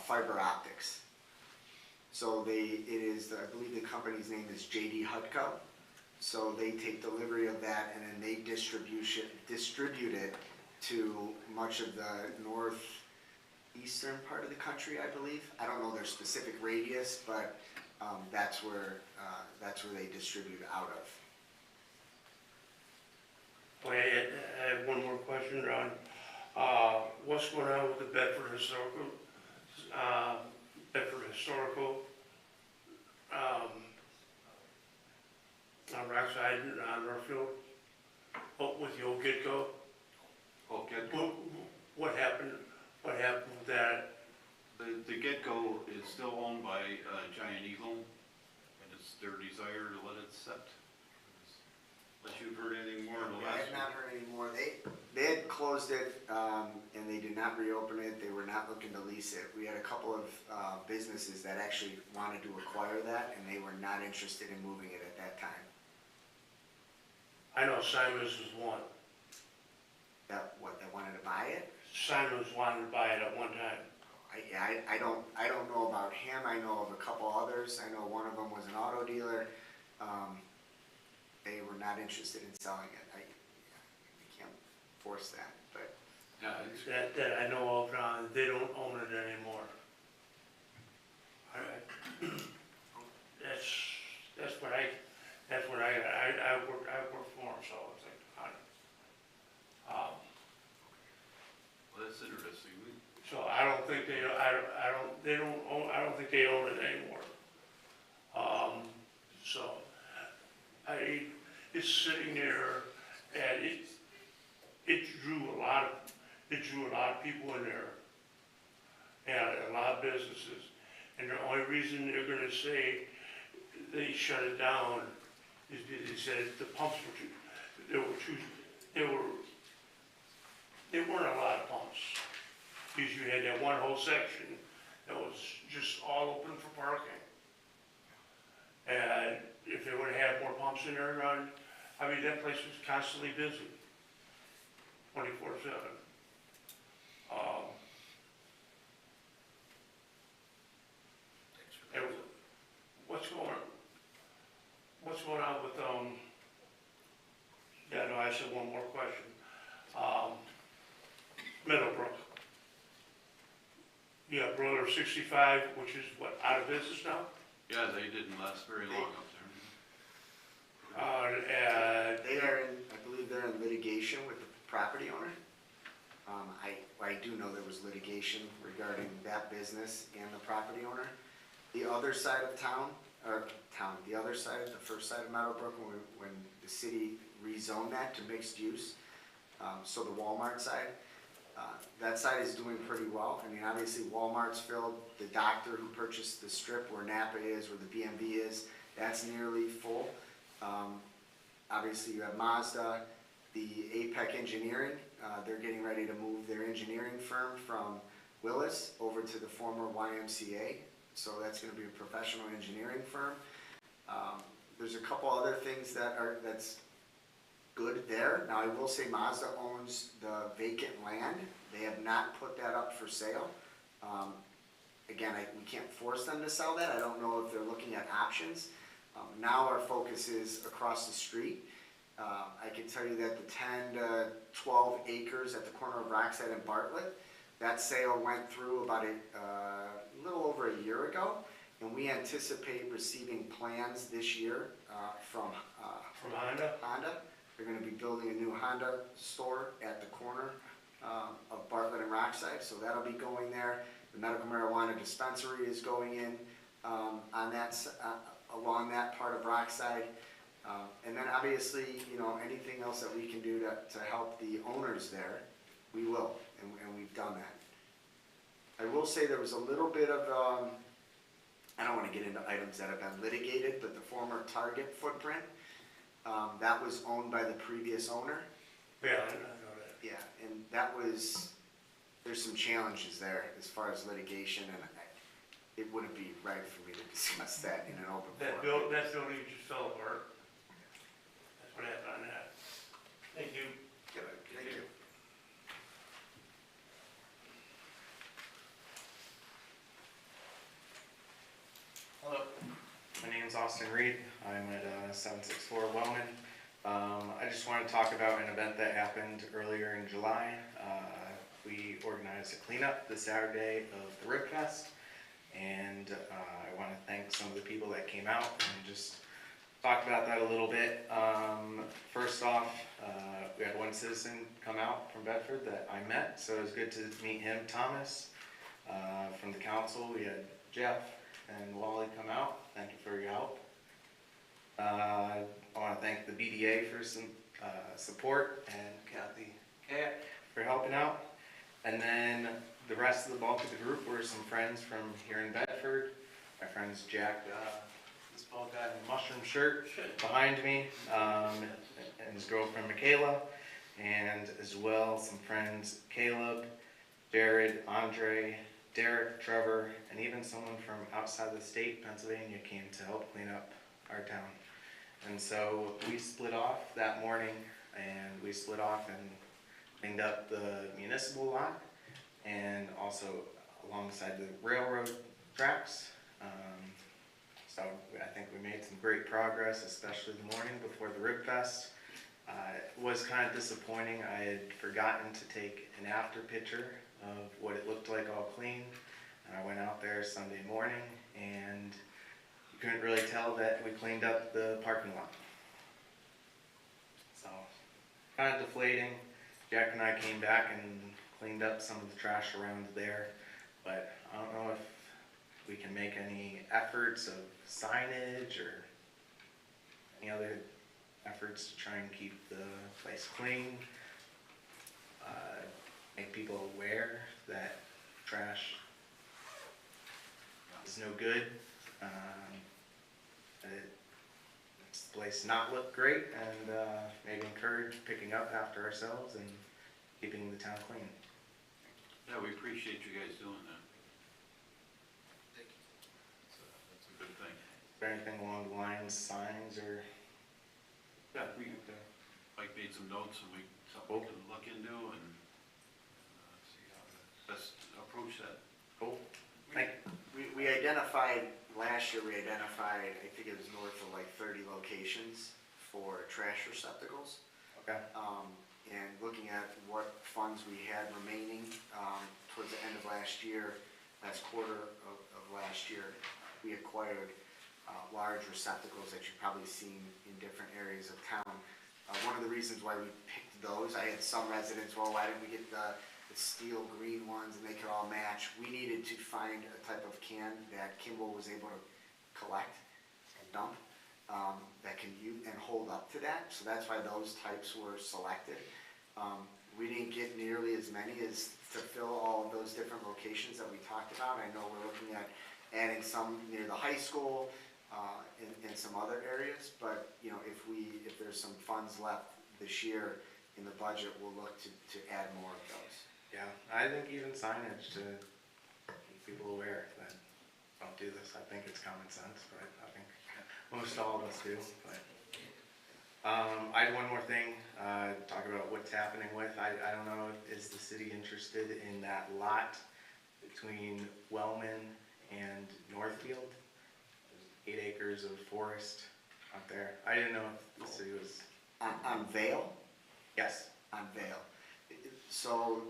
fiber optics. So it is, I believe the company's name is JD Hutco. So they take delivery of that and then they distribute it to much of the northeastern part of the country, I believe. I don't know their specific radius, but that's where they distribute out of. Okay, I have one more question, Ron. What's going on with the Bedford Historical on Rockside and on Northfield? With the old Gitco? Oh, Getco? What happened with that? The Getco is still owned by Giant Eagle, and it's their desire to let it set. Unless you've heard anything more in the I last have not heard any more. They had closed it, and they did not reopen it. They were not looking to lease it. We had a couple of businesses that actually wanted to acquire that, and they were not interested in moving it at that time. I know Simons was one. That wanted to buy it? Simons wanted to buy it at one time. I don't know about him. I know of a couple others. I know one of them was an auto dealer. They were not interested in selling it. I can't force that, but. That I know of, they don't own it anymore. That's what I work for them, so it's like, Well, that's interesting. so I don't think they own it anymore. So, it's sitting there, and it drew a lot of people in there, and a lot of businesses. And the only reason they're gonna say they shut it down is because they said the pumps were there weren't a lot of pumps. Because you had that one whole section that was just all open for parking. And if they would've had more pumps in there, that place was constantly busy, 24/7. And what's going on with, I said one more question. Meadowbrook. You have Brother 65, which is what, out of business now? Yeah, they didn't last very long up there. I believe they're in litigation with the property owner. I do know there was litigation regarding that business and the property owner. The other side of the other side, the first side of Meadowbrook, when the city rezoned that to mixed use, so the Walmart side, that side is doing pretty well. I mean, obviously Walmart's filled, the doctor who purchased the strip where Napa is, where the BMV is, that's nearly full. Obviously you have Mazda, the APEC Engineering, they're getting ready to move their engineering firm from Willis over to the former YMCA. So that's gonna be a professional engineering firm. There's a couple other things that's good there. Now I will say Mazda owns the vacant land. They have not put that up for sale. Again, we can't force them to sell that. I don't know if they're looking at options. Now our focus is across the street. I can tell you that the 10 to 12 acres at the corner of Rockside and Bartlett, that sale went through about a little over a year ago, and we anticipate receiving plans this year from From Honda? Honda. They're gonna be building a new Honda store at the corner of Bartlett and Rockside, so that'll be going there. The medical marijuana dispensary is going in on that, along that part of Rockside. And then obviously, you know, anything else that we can do to help the owners there, we will, and we've done that. I will say there was a little bit of, I don't want to get into items that have been litigated, but the former Target footprint, that was owned by the previous owner. Yeah, I know that. Yeah, and that was, there's some challenges there as far as litigation, and it wouldn't be right for me to discuss that in an open forum. That building just fell apart. That's what happened on that. Thank you. Yeah, thank you. Hello, my name is Austin Reed. I'm at 764 Wellman. I just want to talk about an event that happened earlier in July. We organized a cleanup the Saturday of the Rib Fest, and I want to thank some of the people that came out and just talk about that a little bit. First off, we had one citizen come out from Bedford that I met, so it was good to meet him, Thomas. From the council, we had Jeff and Wally come out. Thank you for your help. I want to thank the BDA for some support, and Kathy Cat for helping out. And then the rest of the bulk of the group were some friends from here in Bedford. My friends Jack, this bald guy in the mushroom shirt behind me, and his girlfriend Michaela, and as well some friends Caleb, Jared, Andre, Derek, Trevor, and even someone from outside the state, Pennsylvania, came to help clean up our town. And so we split off that morning, and we split off and cleaned up the municipal lot, and also alongside the railroad tracks. So I think we made some great progress, especially the morning before the Rib Fest. It was kind of disappointing. I had forgotten to take an after picture of what it looked like all clean. And I went out there Sunday morning, and you couldn't really tell that we cleaned up the parking lot. So, kind of deflating. Jack and I came back and cleaned up some of the trash around there, but I don't know if we can make any efforts of signage or any other efforts to try and keep the place clean. Make people aware that trash is no good. Makes the place not look great, and maybe encourage picking up after ourselves and keeping the town clean. Yeah, we appreciate you guys doing that. That's a good thing. Is there anything along the lines, signs, or? Yeah, Mike made some notes, and something we can look into and see how to best approach that. Cool. We identified, last year we identified, I think it was north of like 30 locations for trash receptacles. Okay. And looking at what funds we had remaining towards the end of last year, last quarter of last year, we acquired large receptacles that you've probably seen in different areas of town. One of the reasons why we picked those, I had some residents, well, why didn't we get the steel green ones and they could all match? We needed to find a type of can that Kimball was able to collect and dump that can use and hold up to that. So that's why those types were selected. We didn't get nearly as many as to fill all of those different locations that we talked about. I know we're looking at adding some near the high school and some other areas, but you know, if there's some funds left this year in the budget, we'll look to add more of those. Yeah, I think even signage to keep people aware that don't do this. I think it's common sense, but I think most all of us do. But I had one more thing, talk about what's happening with, I don't know, is the city interested in that lot between Wellman and Northfield? There's 8 acres of forest out there. I didn't know if the city was... On Vale? Yes. On Vale. So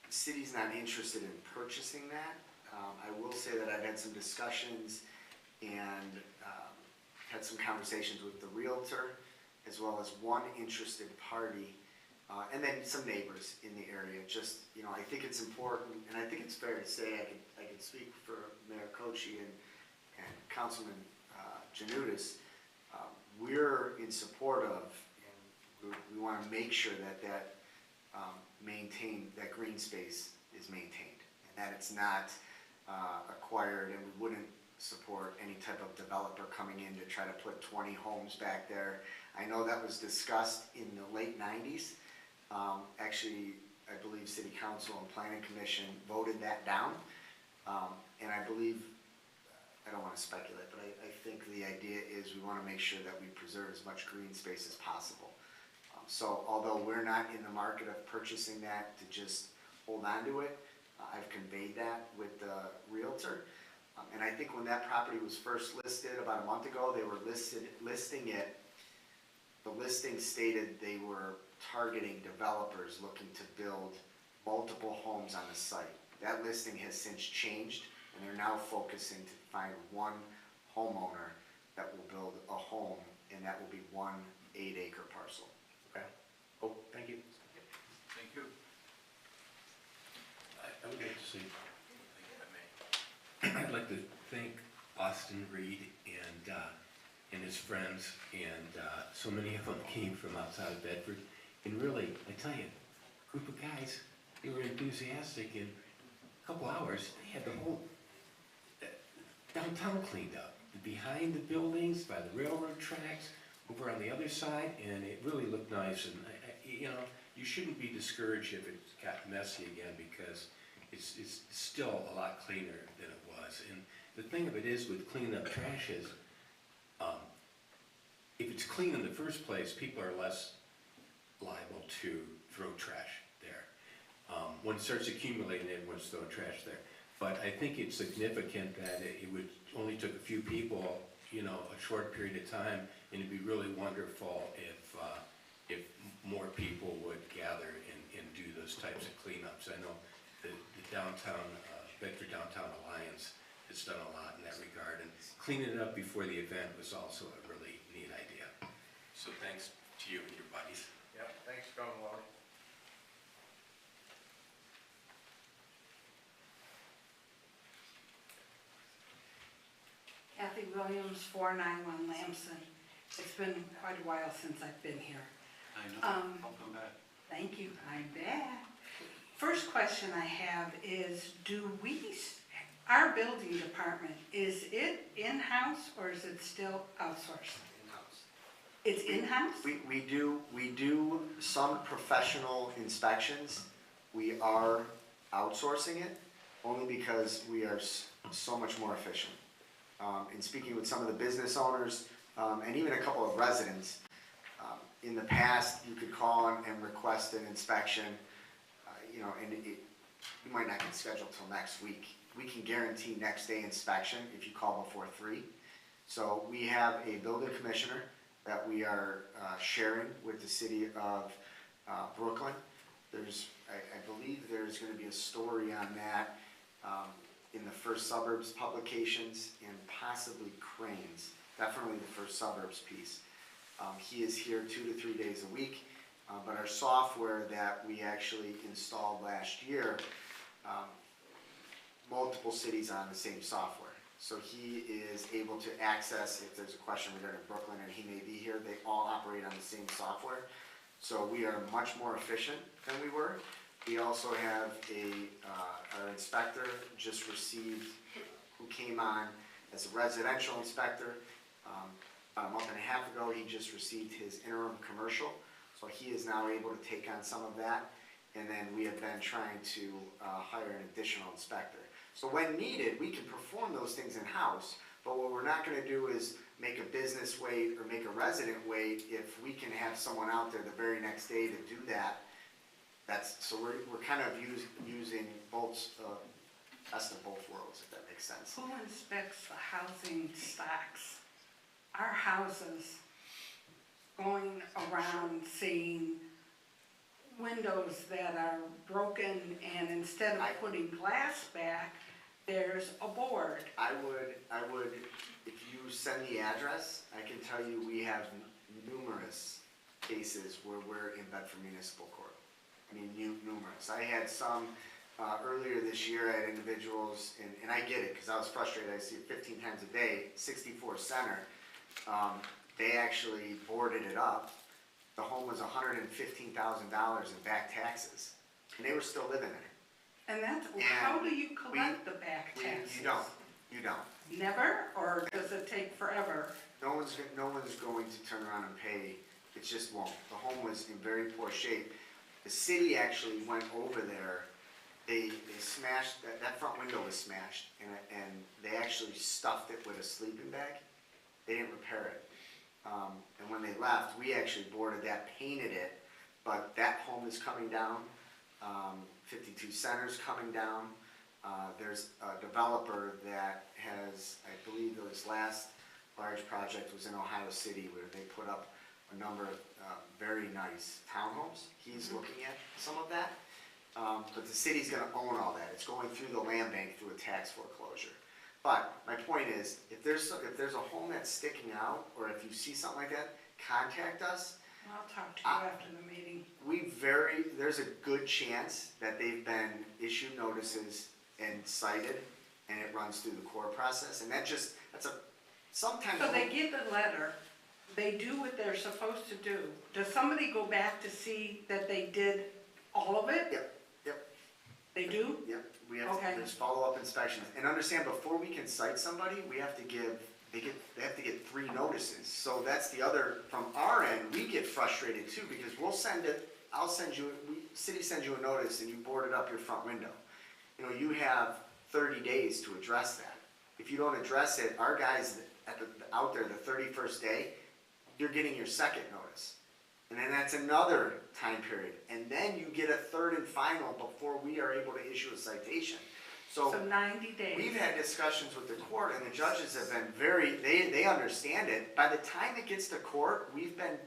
the city's not interested in purchasing that. I will say that I've had some discussions and had some conversations with the realtor as well as one interested party, and then some neighbors in the area. Just, you know, I think it's important, and I think it's fair to say, I could speak for Mayor Kochi and Councilman Janutus. We're in support of, and we want to make sure that that green space is maintained, and that it's not acquired, and we wouldn't support any type of developer coming in to try to put 20 homes back there. I know that was discussed in the late 90s. Actually, I believe City Council and Planning Commission voted that down. And I believe, I don't want to speculate, but I think the idea is we want to make sure that we preserve as much green space as possible. So although we're not in the market of purchasing that to just hold on to it, I've conveyed that with the Realtor. And I think when that property was first listed about a month ago, they were listing it. The listing stated they were targeting developers looking to build multiple homes on the site. That listing has since changed, and they're now focusing to find one homeowner that will build a home, and that will be 1 8-acre parcel. Okay. Oh, thank you. Thank you. I would like to say, if I may, I'd like to thank Austin Reed and his friends, and so many of them came from outside of Bedford. And really, I tell you, a group of guys, they were enthusiastic. In a couple hours, they had the whole downtown cleaned up. Behind the buildings, by the railroad tracks, over on the other side, and it really looked nice. And you know, you shouldn't be discouraged if it got messy again, because it's still a lot cleaner than it was. And the thing of it is, with cleaning up trash is, if it's clean in the first place, people are less liable to throw trash there. When it starts accumulating, everyone's throwing trash there. But I think it's significant that it would only took a few people, you know, a short period of time, and it'd be really wonderful if more people would gather and do those types of cleanups. I know the downtown, Bedford Downtown Alliance has done a lot in that regard, and cleaning it up before the event was also a really neat idea. So thanks to you and your buddies. Yep, thanks for coming, Wally. Kathy Williams, 491 Lamson. It's been quite a while since I've been here. I know. Welcome back. Thank you, I'm back. First question I have is, our building department, is it in-house or is it still outsourced? In-house. It's in-house? We do some professional inspections. We are outsourcing it only because we are so much more efficient. In speaking with some of the business owners, and even a couple of residents, in the past, you could call and request an inspection, you know, and you might not get scheduled till next week. We can guarantee next day inspection if you call before 3. So we have a building commissioner that we are sharing with the city of Brooklyn. I believe there's going to be a story on that in the First Suburbs publications and possibly Cranes, definitely the First Suburbs piece. He is here 2 to 3 days a week, but our software that we actually installed last year, multiple cities on the same software. So he is able to access, if there's a question regarding Brooklyn and he may be here, they all operate on the same software. So we are much more efficient than we were. We also have our inspector just received, who came on as a residential inspector. About a month and a half ago, he just received his interim commercial. So he is now able to take on some of that. And then we have been trying to hire an additional inspector. So when needed, we can perform those things in-house. But what we're not going to do is make a business wait or make a resident wait if we can have someone out there the very next day to do that. So we're kind of using both, best of both worlds, if that makes sense. Who inspects the housing stocks? Our houses, going around seeing windows that are broken, and instead of putting glass back, there's a board. I would, if you send the address, I can tell you we have numerous cases where we're in Bedford Municipal Court. I mean, numerous. I had some, earlier this year, I had individuals, and I get it, because I was frustrated, I see it 15 times a day, 64 Center, they actually boarded it up. The home was $115,000 in back taxes, and they were still living in it. And that's, And how do you collect the back taxes? You don't. Never, or does it take forever? No one's going to turn around and pay, it just won't. The home was in very poor shape. The city actually went over there, they smashed, that front window was smashed, and they actually stuffed it with a sleeping bag. They didn't repair it. And when they left, we actually boarded that, painted it, but that home is coming down. 52 Center's coming down. There's a developer that has, I believe his last large project was in Ohio City, where they put up a number of very nice townhomes. He's looking at some of that. But the city's gonna own all that. It's going through the land bank through a tax foreclosure. But my point is, if there's a home that's sticking out, or if you see something like that, contact us. I'll talk to you after the meeting. There's a good chance that they've been issued notices and cited, and it runs through the court process, and sometimes. So they get the letter, they do what they're supposed to do. Does somebody go back to see that they did all of it? Yep. They do? Yep, Okay. there's follow-up inspections, and understand, before we can cite somebody, they have to get 3 notices. So that's the other, from our end, we get frustrated too, because city sends you a notice and you boarded up your front window. You know, you have 30 days to address that. If you don't address it, our guys out there the 31st day, you're getting your second notice. And then that's another time period. And then you get a third and final before we are able to issue a citation. So 90 days. We've had discussions with the court, and the judges have been they understand it. By the time it gets to court, we've been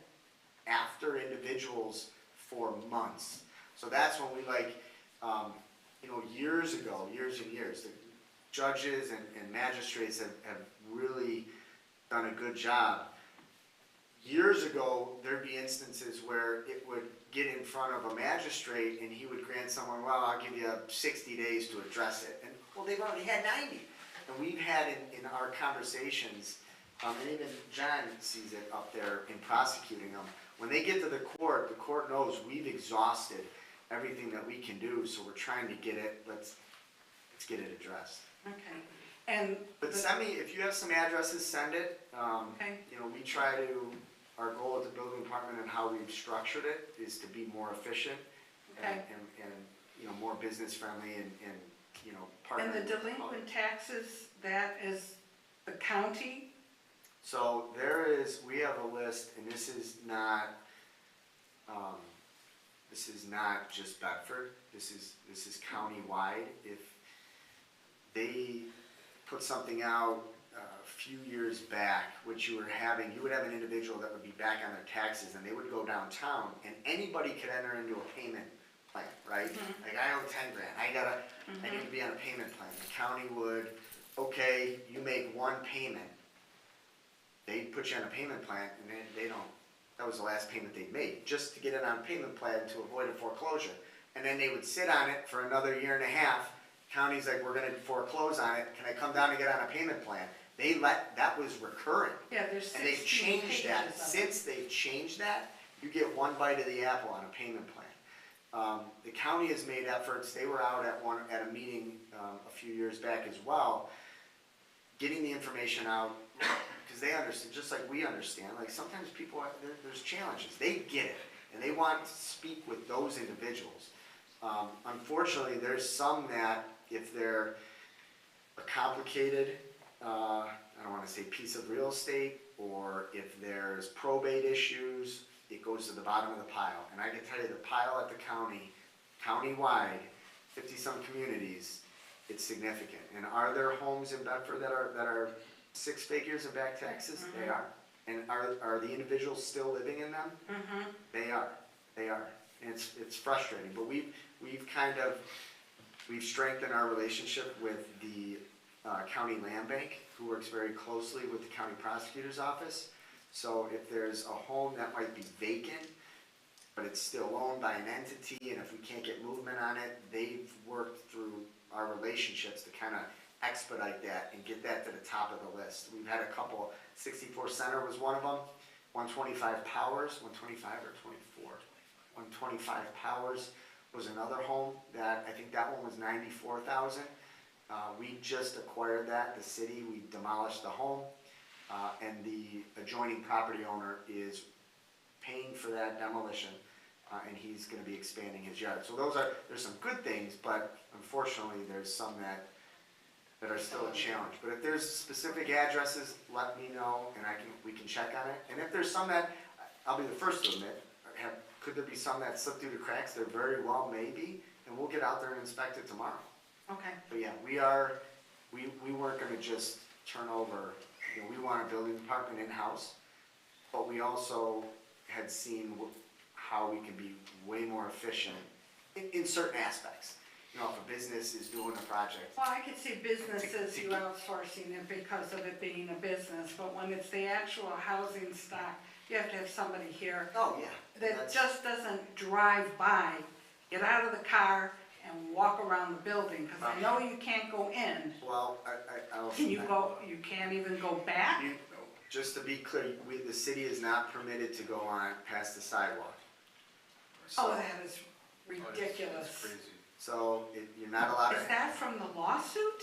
after individuals for months. So that's when we years and years, the judges and magistrates have really done a good job. Years ago, there'd be instances where it would get in front of a magistrate and he would grant someone, well, I'll give you 60 days to address it. And, well, they've already had 90. And we've had in our conversations, and even John sees it up there in prosecuting them, when they get to the court knows we've exhausted everything that we can do, so we're trying to get it, let's get it addressed. Okay. But send me, if you have some addresses, send it. Okay. We try to, our goal at the building department and how we've structured it is to be more efficient and more business friendly and partner. And the delinquent taxes, that is the county? So we have a list, and this is not just Bedford, this is countywide. If they put something out a few years back, which you would have an individual that would be back on their taxes, and they would go downtown, and anybody could enter into a payment plan, right? Like, I owe 10 grand, I need to be on a payment plan. The county would, okay, you make one payment, they'd put you on a payment plan, and then that was the last payment they'd made, just to get it on a payment plan to avoid a foreclosure. And then they would sit on it for another year and a half. County's like, we're gonna foreclose on it, can I come down and get on a payment plan? That was recurring. Yeah, there's 16 And they've changed that. pages of it. Since they've changed that, you get one bite of the apple on a payment plan. The county has made efforts, they were out at a meeting a few years back as well, getting the information out, because they understand, just like we understand, like sometimes people, there's challenges, they get it, and they want to speak with those individuals. Unfortunately, there's some that, if they're a complicated, I don't want to say piece of real estate, or if there's probate issues, it goes to the bottom of the pile. And I can tell you the pile at the countywide, 50-some communities, it's significant. And are there homes in Bedford that are 6 figures of back taxes? They are. And are the individuals still living in them? They are. And it's frustrating, but we've strengthened our relationship with the county land bank, who works very closely with the county prosecutor's office. So if there's a home that might be vacant, but it's still owned by an entity, and if we can't get movement on it, they've worked through our relationships to kind of expedite that and get that to the top of the list. We've had a couple, 64 Center was one of them, 125 Powers, 125 or 24? 125 Powers was another home that, I think that one was 94,000. We just acquired that, the city, we demolished the home, and the adjoining property owner is paying for that demolition, and he's gonna be expanding his yard. So there's some good things, but unfortunately, there's some that are still a challenge. But if there's specific addresses, let me know, and we can check on it. And if there's some that, I'll be the first to admit, could there be some that slipped through the cracks? There very well may be, and we'll get out there and inspect it tomorrow. Okay. But yeah, we weren't gonna just turn over, we want a building department in-house, but we also had seen how we can be way more efficient in certain aspects. If a business is doing a project. Well, I could see businesses, you outsourcing it because of it being a business, but when it's the actual housing stock, you have to have somebody here Oh, yeah. that just doesn't drive by, get out of the car and walk around the building, because I know you can't go in. Well, Can you go, you can't even go back? Just to be clear, the city is not permitted to go on past the sidewalk. Oh, that is ridiculous. It's crazy. So you're not allowed Is to. that from the lawsuit?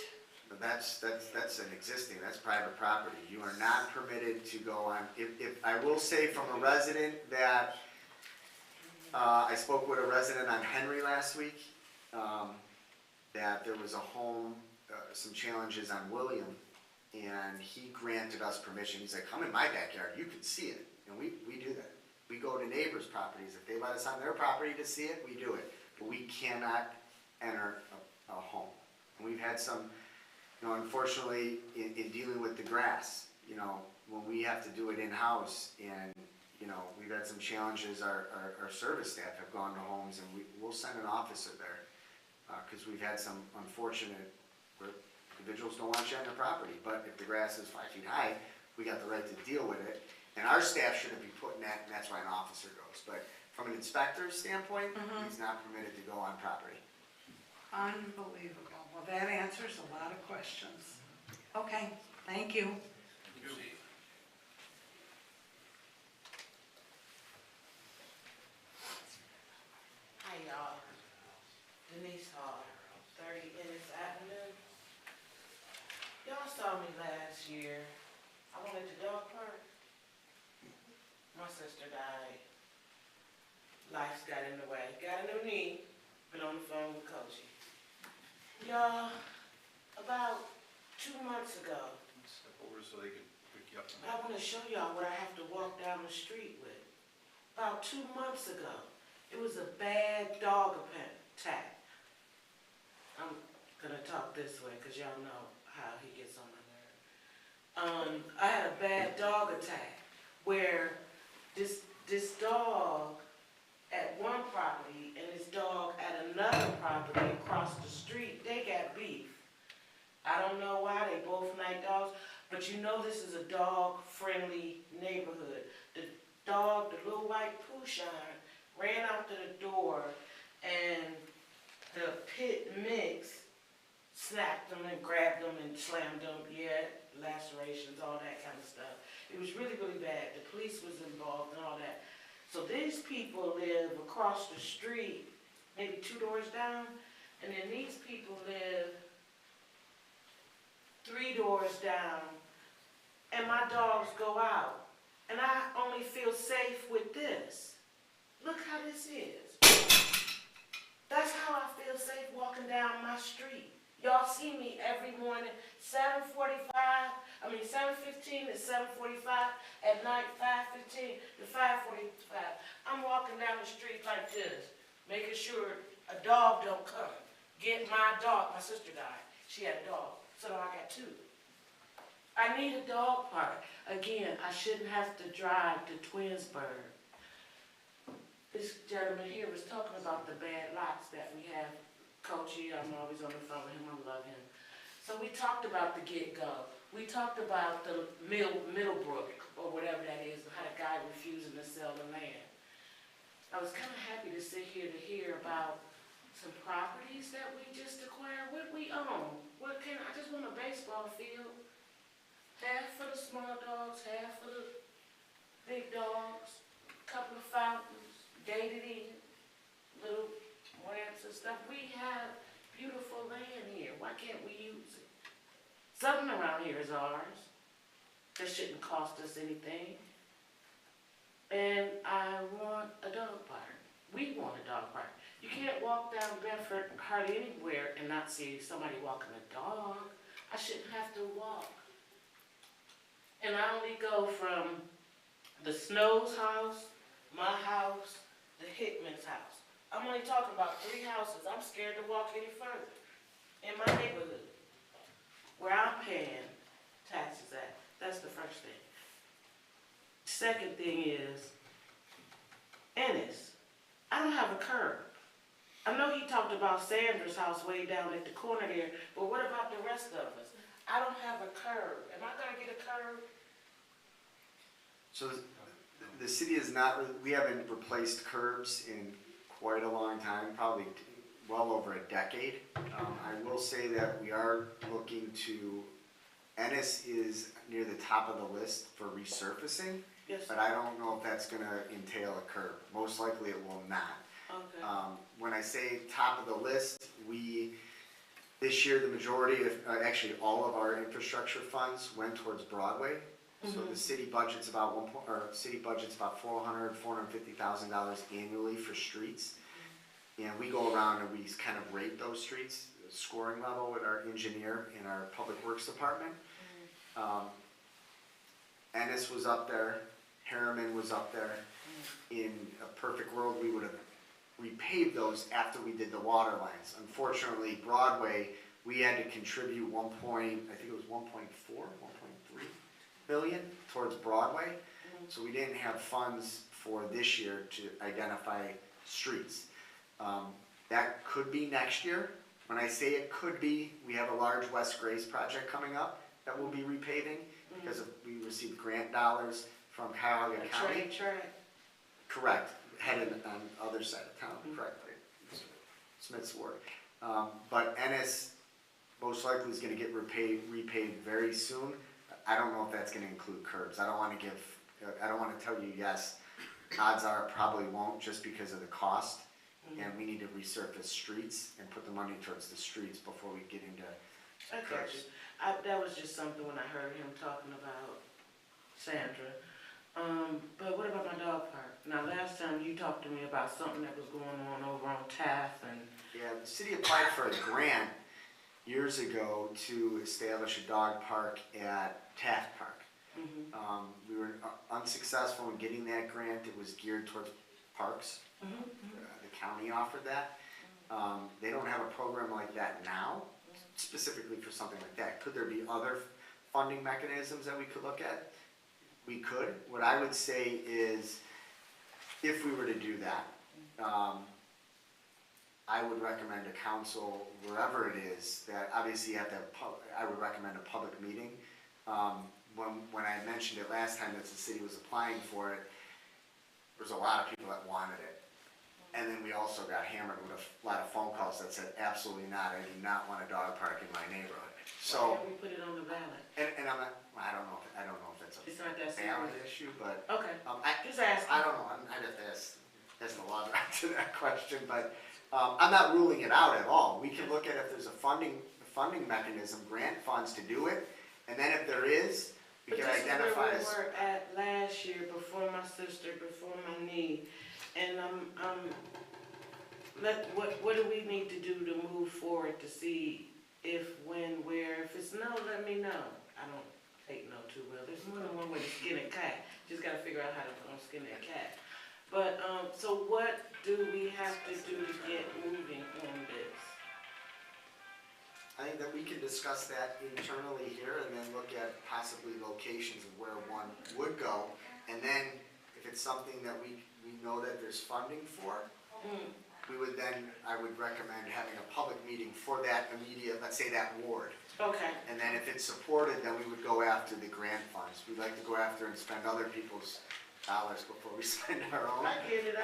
That's an existing, that's private property. You are not permitted to go on. If I will say from a resident that, I spoke with a resident on Henry last week, that there was a home, some challenges on William, and he granted us permission. He's like, come in my backyard, you can see it. And we do that. We go to neighbors' properties. If they let us on their property to see it, we do it. But we cannot enter a home. And we've had some, unfortunately, in dealing with the grass, when we have to do it in-house, and, we've had some challenges, our service staff have gone to homes, and we'll send an officer there, because we've had some unfortunate, where individuals don't want you on their property, but if the grass is 5 feet high, we got the right to deal with it, and our staff shouldn't be putting that, and that's why an officer goes, but from an inspector's standpoint, he's not permitted to go on property. Unbelievable. Well, that answers a lot of questions. Okay, thank you. Hi, y'all. Denise Hall, 30 Ennis Avenue. Y'all saw me last year. I went to dog park. My sister died. Life's got in the way. Got a new knee. Been on the phone with Coachy. Y'all, about 2 months ago, Step over so they can pick you up. I want to show y'all what I have to walk down the street with. About 2 months ago, it was a bad dog attack. I'm gonna talk this way because y'all know how he gets on my nerve. I had a bad dog attack where this dog at one property and this dog at another property across the street, they got beef. I don't know why, they both night dogs, but this is a dog-friendly neighborhood. The dog, the little white Poussin, ran out to the door, and the pit mix snapped them and grabbed them and slammed them, lacerations, all that kind of stuff. It was really, really bad. The police was involved and all that. So these people live across the street, maybe 2 doors down, and then these people live 3 doors down, and my dogs go out. And I only feel safe with this. Look how this is. That's how I feel safe walking down my street. Y'all see me every morning, 7:15 to 7:45, at night 5:15 to 5:45. I'm walking down the street like this, making sure a dog don't come. Get my dog. My sister died. She had a dog, so now I got 2. I need a dog park. Again, I shouldn't have to drive to Twinsburg. This gentleman here was talking about the bad lots that we have. Coachy, I'm always on the phone with him, I love him. So we talked about the get-go. we talked about the Middlebrook, or whatever that is, how the guy refusing to sell the land. I was kinda happy to sit here to hear about some properties that we just acquired, what we own. I just want a baseball field, half for the small dogs, half for the big dogs, couple of fountains, gated in, little ramps and stuff. We have beautiful land here, why can't we use it? Something around here is ours, that shouldn't cost us anything. And I want a dog park, we want a dog park. You can't walk down Bedford hardly anywhere and not see somebody walking a dog. I shouldn't have to walk. And I only go from the Snow's house, my house, the Hickman's house. I'm only talking about 3 houses. I'm scared to walk any further in my neighborhood where I'm paying taxes at. That's the first thing. Second thing is, Ennis, I don't have a curb. I know he talked about Sandra's house way down at the corner there, but what about the rest of us? I don't have a curb. Am I gonna get a curb? So the city is not, we haven't replaced curbs in quite a long time, probably well over a decade. I will say that we are looking to, Ennis is near the top of the list for resurfacing, Yes. but I don't know if that's gonna entail a curb. Most likely it will not. Okay. When I say top of the list, this year, the majority of, actually all of our infrastructure funds went towards Broadway. So the city budget's about $450,000 annually for streets. And we go around and we kind of rate those streets, scoring level with our engineer and our public works department. Ennis was up there, Harriman was up there. In a perfect world, we would have repaved those after we did the water lines. Unfortunately, Broadway, we had to contribute 1.3 billion towards Broadway. So we didn't have funds for this year to identify streets. That could be next year. When I say it could be, we have a large West Grace project coming up that we'll be repaving because we received grant dollars from Cuyahoga County. Correct, headed on the other side of town, correctly, Mr. Smith's ward. But Ennis most likely is gonna get repaved very soon. I don't know if that's gonna include curbs. I don't wanna tell you yes. Odds are it probably won't, just because of the cost. And we need to resurface streets and put the money towards the streets before we get into curbs. That was just something when I heard him talking about Sandra. But what about my dog park? Now, last time you talked to me about something that was going on over on Taft and... Yeah, the city applied for a grant years ago to establish a dog park at Taft Park. We were unsuccessful in getting that grant. It was geared towards parks. The county offered that. They don't have a program like that now, specifically for something like that. Could there be other funding mechanisms that we could look at? We could. What I would say is, if we were to do that, I would recommend a council, wherever it is, that obviously you have to have, I would recommend a public meeting. When I mentioned it last time that the city was applying for it, there was a lot of people that wanted it. And then we also got hammered with a lot of phone calls that said, absolutely not, I do not want a dog park in my neighborhood. So. Why can't we put it on the ballot? And I'm not, I don't know if that's It's not that a ballot serious. issue, but. Okay, just I ask. don't know, I'd have to ask the law director that question, but, I'm not ruling it out at all. We can look at if there's a funding mechanism, grant funds to do it, and then if there is, we can identify But this as. is where we were at last year, before my sister, before my knee, and what do we need to do to move forward to see if, when, where? If it's no, let me know. I don't take no too well. There's more than one way to skin a cat. Just gotta figure out how to skin that cat. But, so what do we have to do to get moving on this? I think that we can discuss that internally here and then look at possibly locations of where one would go. And then if it's something that we know that there's funding for, I would recommend having a public meeting for that immediate, let's say that ward. Okay, And then if it's supported, then we would go after the grant funds. We'd like to go after and spend other people's dollars before we spend our own. I get it,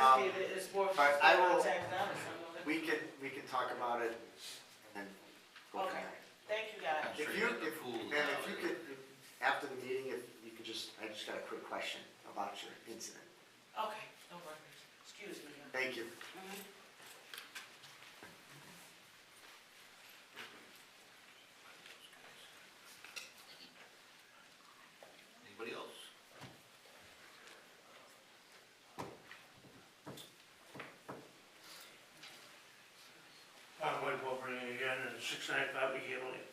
it's more for But I will- tax dollars. We can talk about it and go from Okay, there. thank you guys. I'm sure If you you, got the if, pool and down if you there. could, after the meeting, if you could I just got a quick question about your incident. Okay, no worries. Excuse me. Thank you. Anybody else? Mike Wolverine again, and 695 McGinley.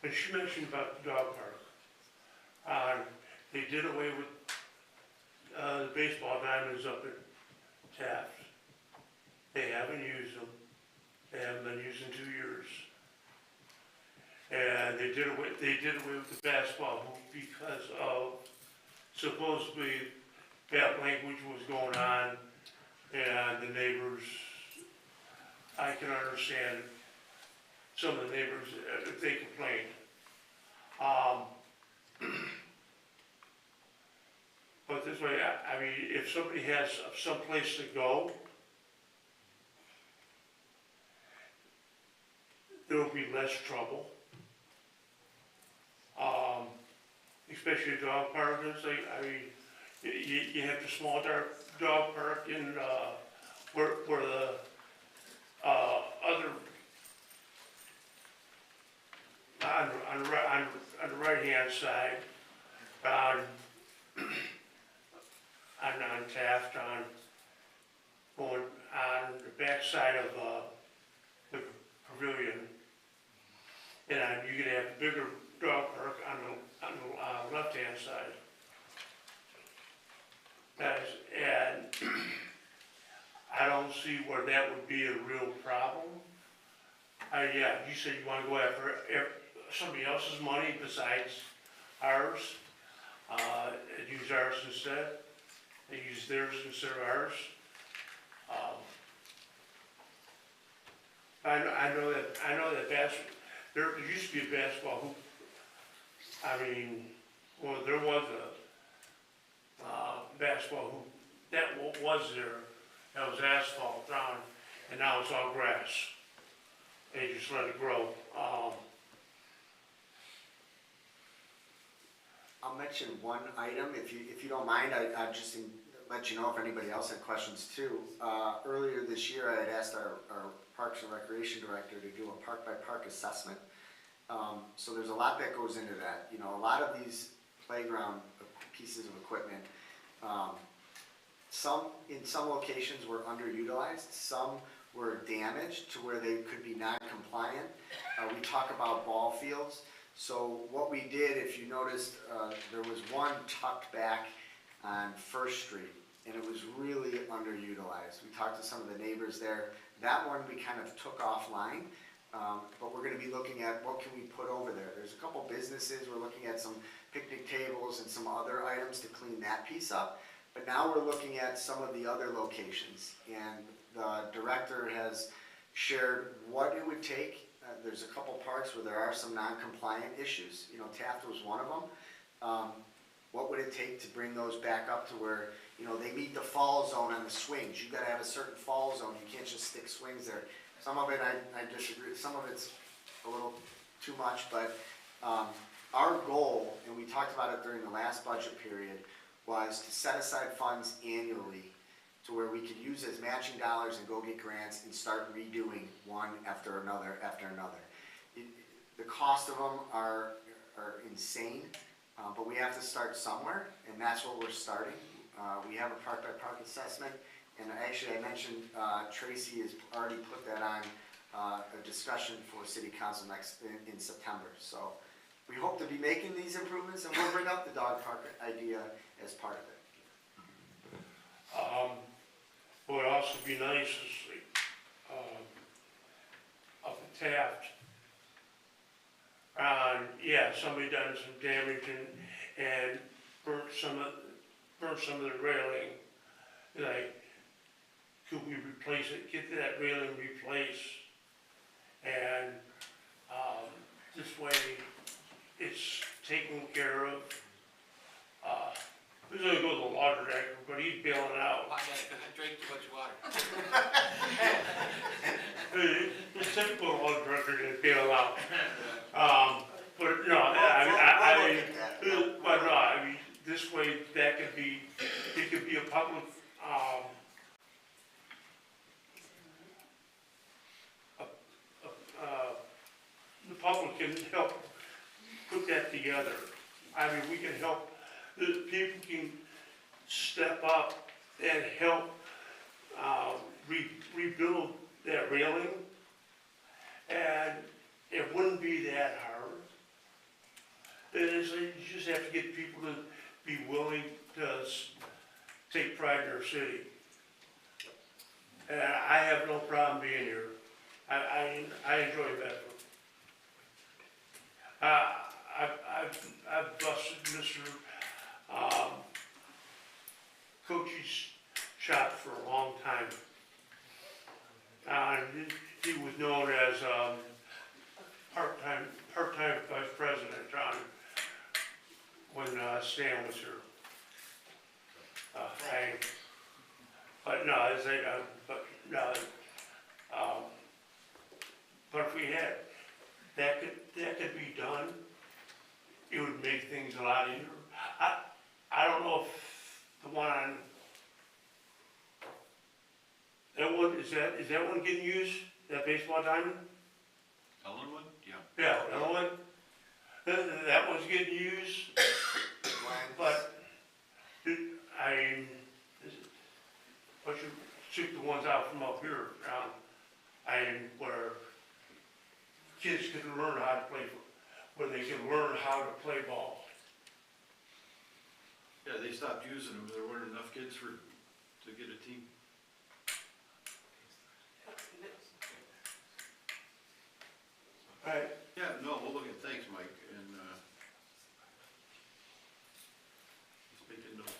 And she mentioned about the dog park. They did away with the baseball diamonds up at Taft. They haven't used them. They haven't been used in 2 years. And they did away with the basketball hoop because of supposedly bad language was going on, and the neighbors, I can understand some of the neighbors, if they complained. But this way, I mean, if somebody has someplace to go, there will be less trouble. Especially dog parkers, I mean, you have the small dog park in, where the, other, on the right-hand side, on Taft, going on the back side of, the pavilion. And you could have a bigger dog park on the left-hand side. And I don't see where that would be a real problem. Yeah, you said you wanna go after somebody else's money besides ours, and use ours instead, and use theirs instead of ours. I know that there used to be a basketball hoop. I mean, well, there was a basketball hoop that was there, that was asphalt down, and now it's all grass. They just let it grow. I'll mention one item, if you don't mind, I'll just let you know if anybody else had questions too. Earlier this year, I had asked our Parks and Recreation Director to do a park-by-park assessment. So there's a lot that goes into that. You know, a lot of these playground pieces of equipment, in some locations were underutilized, some were damaged to where they could be non-compliant. We talk about ball fields. So what we did, if you noticed, there was one tucked back on First Street, and it was really underutilized. We talked to some of the neighbors there. That one we kind of took offline, but we're gonna be looking at what can we put over there. There's a couple businesses, we're looking at some picnic tables and some other items to clean that piece up. But now we're looking at some of the other locations, and the director has shared what it would take. There's a couple parks where there are some non-compliant issues. You know, Taft was one of them. What would it take to bring those back up to where, you know, they meet the fall zone on the swings? You gotta have a certain fall zone, you can't just stick swings there. Some of it I disagree, some of it's a little too much, but our goal, and we talked about it during the last budget period, was to set aside funds annually to where we could use as matching dollars and go get grants and start redoing one after another after another. The cost of them are insane, but we have to start somewhere, and that's what we're starting. We have a park-by-park assessment, and actually I mentioned Tracy has already put that on a discussion for City Council in September. So we hope to be making these improvements, and we'll bring up the dog park idea as part of it. What would also be nice is, up at Taft, yeah, somebody done some damage and burnt some of the railing. Like, could we replace it, get that railing replaced? And, this way, it's taken care of. We're gonna go to the water director, but he's bailing out. I drank too much water. The typical water director is bailing out. But no, We'll look at that. but no, I mean, this way, that could be, it could be a public, the public can help put that together. I mean, we can help, the people can step up and help, rebuild that railing. And it wouldn't be that hard. It is, you just have to get people to be willing to take pride in their city. And I have no problem being here. I enjoy Bedford. I've busted Mr. Coachy's shop for a long time. He was known as part-time vice president, John, when Stan was here. But no, but if we had, that could be done, it would make things a lot easier. I don't know if the one on, that one, is that one getting used, that baseball diamond? Ellenwood? Yeah. Yeah, that one, that one's getting used, but but you took the ones out from up here, where kids can learn how to play, where they can learn how to play ball. Yeah, they stopped using them, there weren't enough kids to get a team. Right. Yeah, no, we'll look at, thanks, Mike, and, just making notes.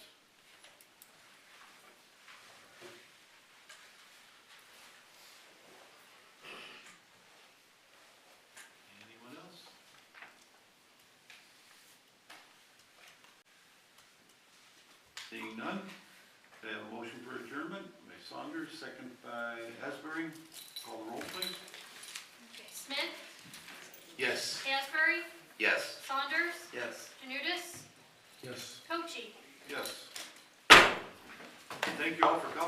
Anyone else? Seeing none, I have a motion for adjournment by Saunders, second by Asbury. Call the roll, please. Okay, Smith, Yes. Asbury, Yes. Saunders, Yes. Janutus, Yes. Coachy. Yes. Thank you all for coming.